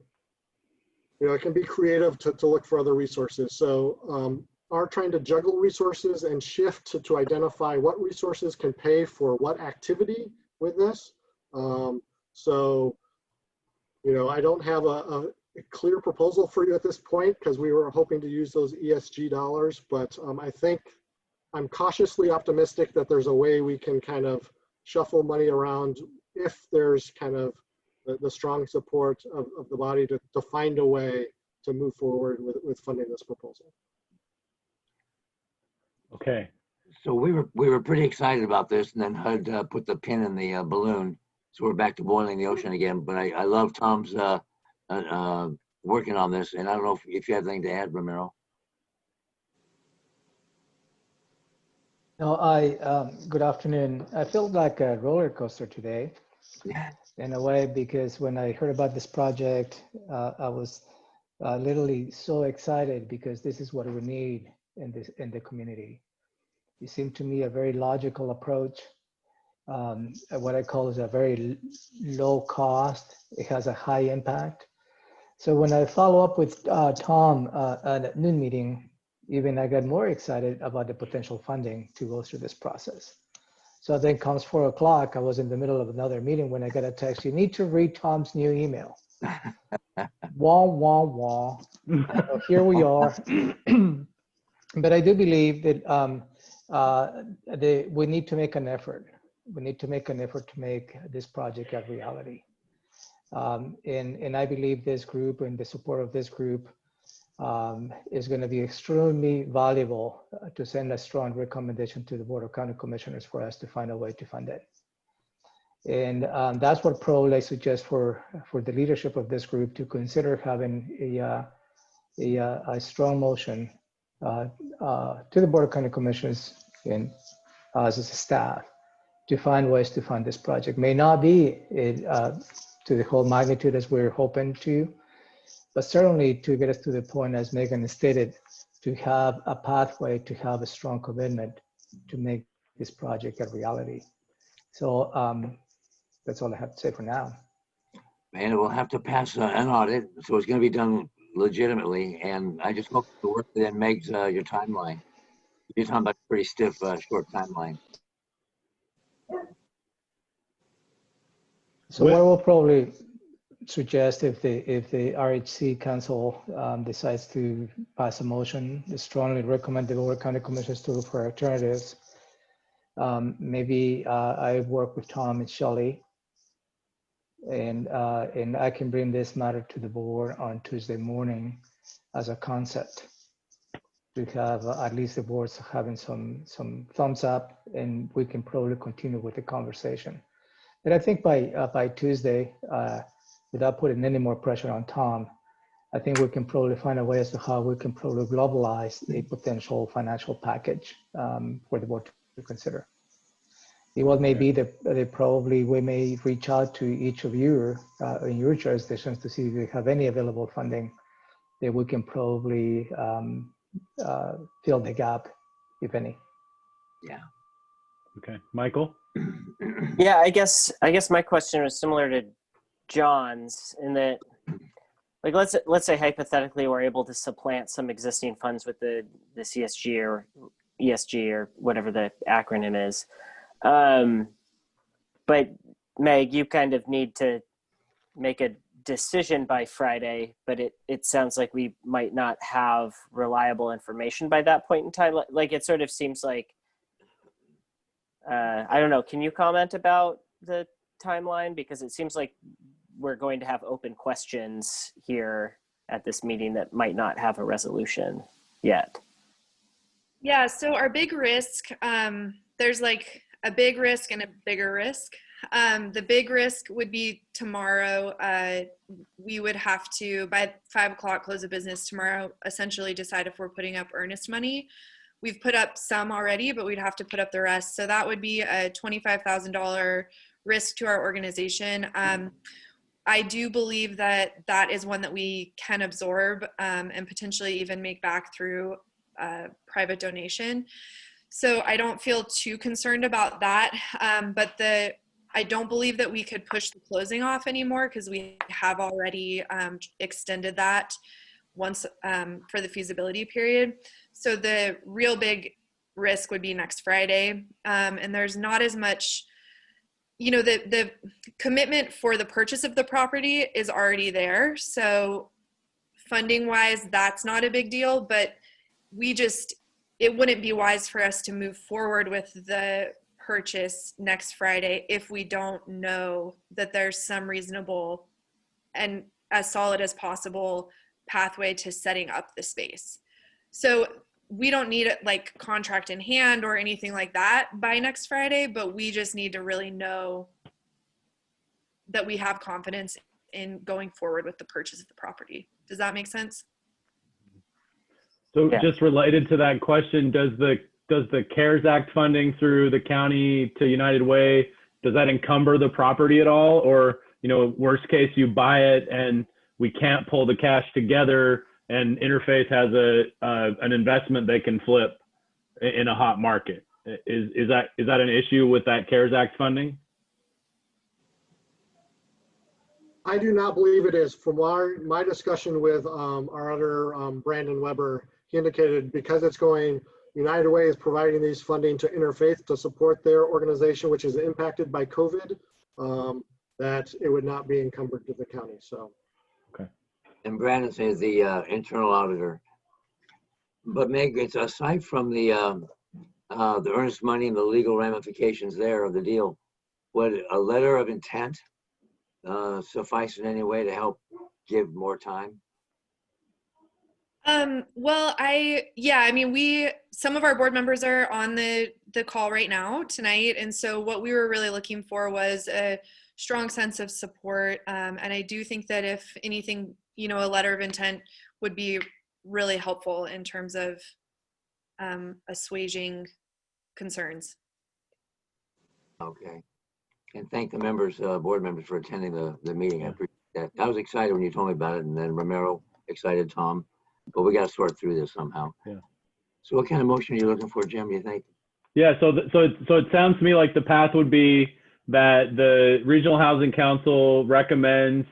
you know, it can be creative to look for other resources. So are trying to juggle resources and shift to identify what resources can pay for what activity with this. So, you know, I don't have a clear proposal for you at this point because we were hoping to use those ESG dollars, but I think I'm cautiously optimistic that there's a way we can kind of shuffle money around if there's kind of the strong support of the body to find a way to move forward with funding this proposal. Okay. So we were pretty excited about this, and then HUD put the pin in the balloon. So we're back to boiling the ocean again. But I love Tom's working on this, and I don't know if you have anything to add, Ramiro. No, good afternoon. I felt like a roller coaster today in a way, because when I heard about this project, I was literally so excited because this is what we need in the community. It seemed to me a very logical approach. What I call is a very low cost. It has a high impact. So when I follow up with Tom at a noon meeting, even I got more excited about the potential funding to go through this process. So then comes 4 o'clock, I was in the middle of another meeting when I got a text, you need to read Tom's new email. Wah, wah, wah. So here we are. But I do believe that we need to make an effort. We need to make an effort to make this project a reality. And I believe this group and the support of this group is going to be extremely valuable to send a strong recommendation to the Board of County Commissioners for us to find a way to fund it. And that's what probably I suggest for the leadership of this group to consider having a strong motion to the Board of County Commissioners and us as a staff to find ways to fund this project. May not be to the whole magnitude as we're hoping to, but certainly to get us to the point, as Megan stated, to have a pathway to have a strong commitment to make this project a reality. So that's all I have to say for now. And we'll have to pass an audit, so it's going to be done legitimately. And I just hope the work that makes your timeline. You're talking about a pretty stiff, short timeline. So what we'll probably suggest if the RHC Council decides to pass a motion, strongly recommend the Board of County Commissioners to look for alternatives. Maybe I work with Tom and Shelley, and I can bring this matter to the board on Tuesday morning as a concept to have at least the boards having some thumbs up, and we can probably continue with the conversation. And I think by Tuesday, without putting any more pressure on Tom, I think we can probably find a way as to how we can probably globalize a potential financial package for the board to consider. It well may be that we may reach out to each of you in your jurisdictions to see if you have any available funding that we can probably fill the gap, if any. Yeah. Okay, Michael? Yeah, I guess my question was similar to John's in that, like, let's say hypothetically we're able to supplant some existing funds with the CSG or ESG or whatever the acronym is. But Meg, you kind of need to make a decision by Friday, but it sounds like we might not have reliable information by that point in time. Like, it sort of seems like, I don't know, can you comment about the timeline? Because it seems like we're going to have open questions here at this meeting that might not have a resolution yet. Yeah, so our big risk, there's like a big risk and a bigger risk. The big risk would be tomorrow. We would have to, by 5 o'clock close of business tomorrow, essentially decide if we're putting up earnest money. We've put up some already, but we'd have to put up the rest. So that would be a $25,000 risk to our organization. I do believe that that is one that we can absorb and potentially even make back through private donation. So I don't feel too concerned about that. But I don't believe that we could push the closing off anymore because we have already extended that once for the feasibility period. So the real big risk would be next Friday. And there's not as much, you know, the commitment for the purchase of the property is already there. So funding wise, that's not a big deal, but it wouldn't be wise for us to move forward with the purchase next Friday if we don't know that there's some reasonable and as solid as possible pathway to setting up the space. So we don't need it like contract in hand or anything like that by next Friday, but we just need to really know that we have confidence in going forward with the purchase of the property. Does that make sense? So just related to that question, does the CARES Act funding through the county to United Way, does that encumber the property at all? Or, you know, worst case, you buy it and we can't pull the cash together and Interfaith has an investment they can flip in a hot market. Is that an issue with that CARES Act funding? I do not believe it is. From my discussion with our other Brandon Weber, he indicated because it's going, United Way is providing these funding to Interfaith to support their organization, which is impacted by COVID, that it would not be encumbered to the county. So. Okay. And Brandon says the internal auditor. But Meg, it's aside from the earnest money and the legal ramifications there of the deal, would a letter of intent suffice in any way to help give more time? Well, I mean, some of our board members are on the call right now tonight. And so what we were really looking for was a strong sense of support. And I do think that if anything, you know, a letter of intent would be really helpful in terms of assuaging concerns. Okay. And thank the members, board members for attending the meeting. I appreciate that. I was excited when you told me about it, and then Romero excited Tom, but we got to sort through this somehow. Yeah. So what kind of motion are you looking for, Jim, you think? Yeah, so it sounds to me like the path would be that the Regional Housing Council recommends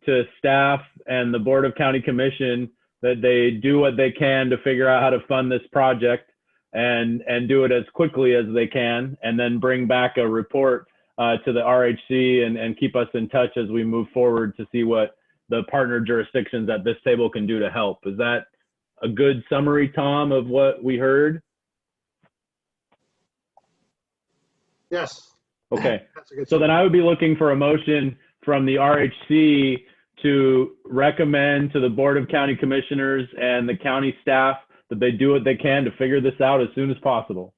to staff and the Board of County Commission that they do what they can to figure out how to fund this project and do it as quickly as they can, and then bring back a report to the RHC and keep us in touch as we move forward to see what the partner jurisdictions at this table can do to help. Is that a good summary, Tom, of what we heard? Yes. Okay. That's a good So summary. then I would be looking for a motion from the RHC to recommend to the Board of County Commissioners and the county staff that they do what they can to figure this out as soon as possible.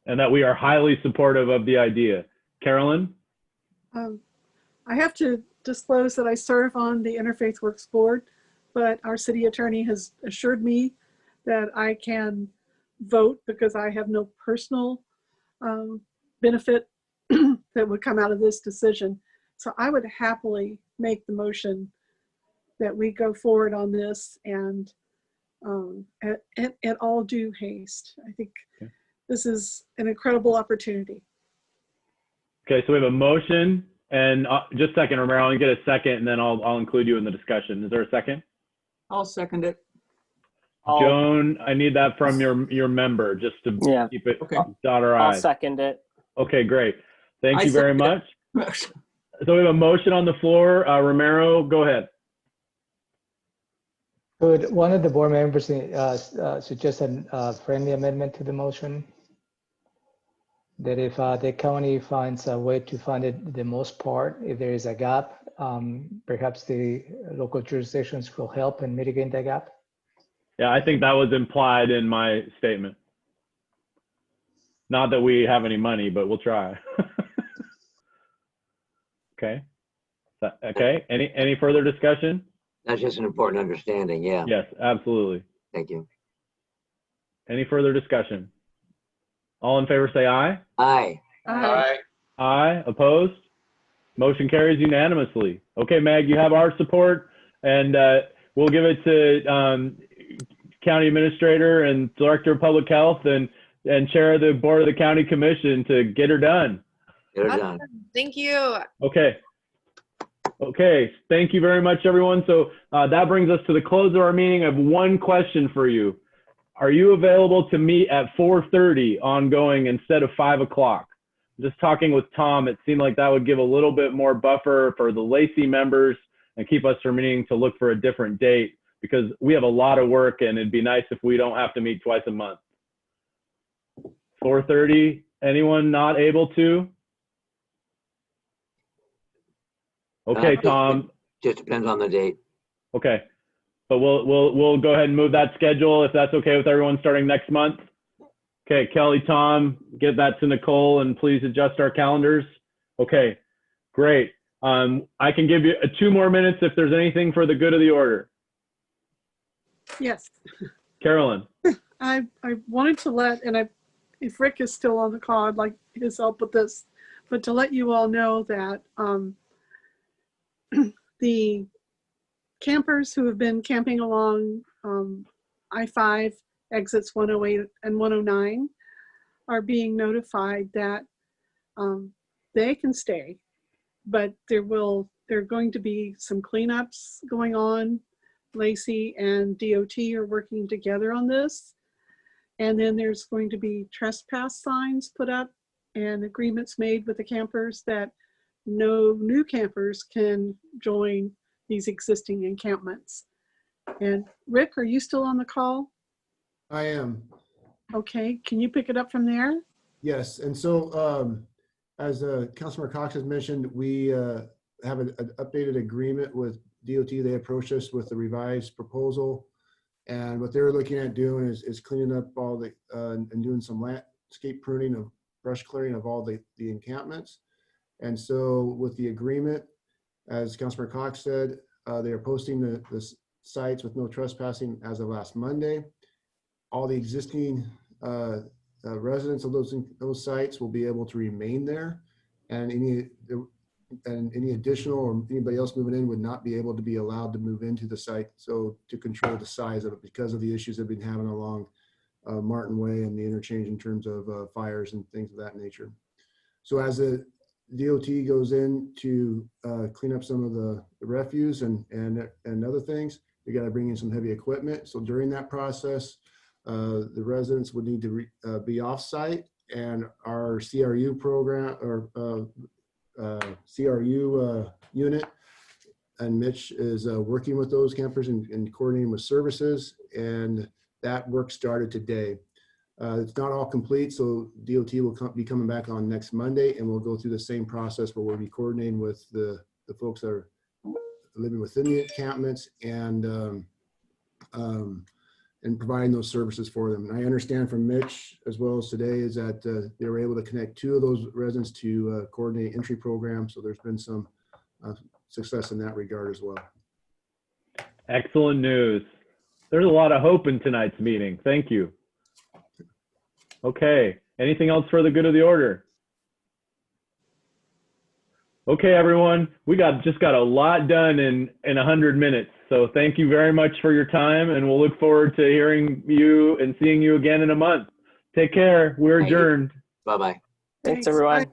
And that we are highly supportive of the idea. Carolyn? I have to disclose that I serve on the Interfaith Works Board, but our city attorney has assured me that I can vote because I have no personal benefit that would come out of this decision. So I would happily make the motion that we go forward on this and at all due haste. I think this is an incredible opportunity. Okay, so we have a motion, and just a second, Romero, I'll get a second, and then I'll include you in the discussion. Is there a second? I'll second it. Joan, I need that from your member, just to keep it, dot our I'll I's. second it. Okay, great. Thank you very second much. So we have a motion on the floor. Romero, go ahead. Could one of the board members suggest a friendly amendment to the motion? That if the county finds a way to fund it the most part, if there is a gap, perhaps the local jurisdictions will help and mitigate that gap? Yeah, I think that was implied in my statement. Not that we have any money, but we'll try. Okay. Okay. Any further discussion? That's just an important understanding, yeah. Yes, absolutely. Thank you. Any further discussion? All in favor say aye. Aye. Aye. Aye. Opposed? Motion carries unanimously. Okay, Meg, you have our support, and we'll give it to County Administrator and Director of Public Health and Chair of the Board of the County Commission to get her done. Get her done. Thank you. Okay. Okay. Thank you very much, everyone. So that brings us to the close of our meeting. I have one question for you. Are you available to meet at 4:30 ongoing instead of 5 o'clock? Just talking with Tom, it seemed like that would give a little bit more buffer for the Lacey members and keep us from needing to look for a different date, because we have a lot of work and it'd be nice if we don't have to meet twice a month. 4:30, anyone not able to? Okay, Tom. Just depends on the date. Okay, but we'll go ahead and move that schedule if that's okay with everyone starting next month. Okay, Kelly, Tom, get that to Nicole and please adjust our calendars. Okay, great. I can give you 2 more minutes if there's anything for the good of the order. Yes. Carolyn. I wanted to let, and if Rick is still on the call, I'd like his help with this, but to let you all know that the campers who have been camping along I-5 exits 108 and 109 are being notified that they can stay, but there are going to be some cleanups going on. Lacey and DOT are working together on this. And then there's going to be trespass signs put up and agreements made with the campers that no new campers can join these existing encampments. And Rick, are you still on the call? I am. Okay, can you pick it up from there? Yes, and so as Councilor Cox has mentioned, we have an updated agreement with DOT. They approached us with the revised proposal, and what they're looking at doing is cleaning up all the and doing some landscape pruning of brush clearing of all the encampments. And so with the agreement, as Councilor Cox said, They are posting the sites with no trespassing as of last Monday. All the existing residents of those sites will be able to remain there, and any additional or anybody else moving in would not be able to be allowed to move into the site. So to control the size of it because of the issues they've been having along Martin Way and the interchange in terms of fires and things of that nature. So as the DOT goes in to clean up some of the refuse and other things, we got to bring in some heavy equipment. So during that process, the residents would need to be off-site, and our CRU program or CRU unit and Mitch is working with those campers and coordinating with services, and that work started today. It's not all complete, so DOT will be coming back on next Monday, and we'll go through the same process where we'll be coordinating with the folks that are living within the encampments and providing those services for them. And I understand from Mitch as well as today is that they were able to connect 2 of those residents to coordinate entry programs. So there's been some success in that regard as well. Excellent news. There's a lot of hope in tonight's meeting. Thank you. Okay, anything else for the good of the order? Okay, everyone, we just got a lot done in 100 minutes. So thank you very much for your time, and we'll look forward to hearing you and seeing you again in a month. Take care. We're adjourned. Bye-bye. Thanks, everyone.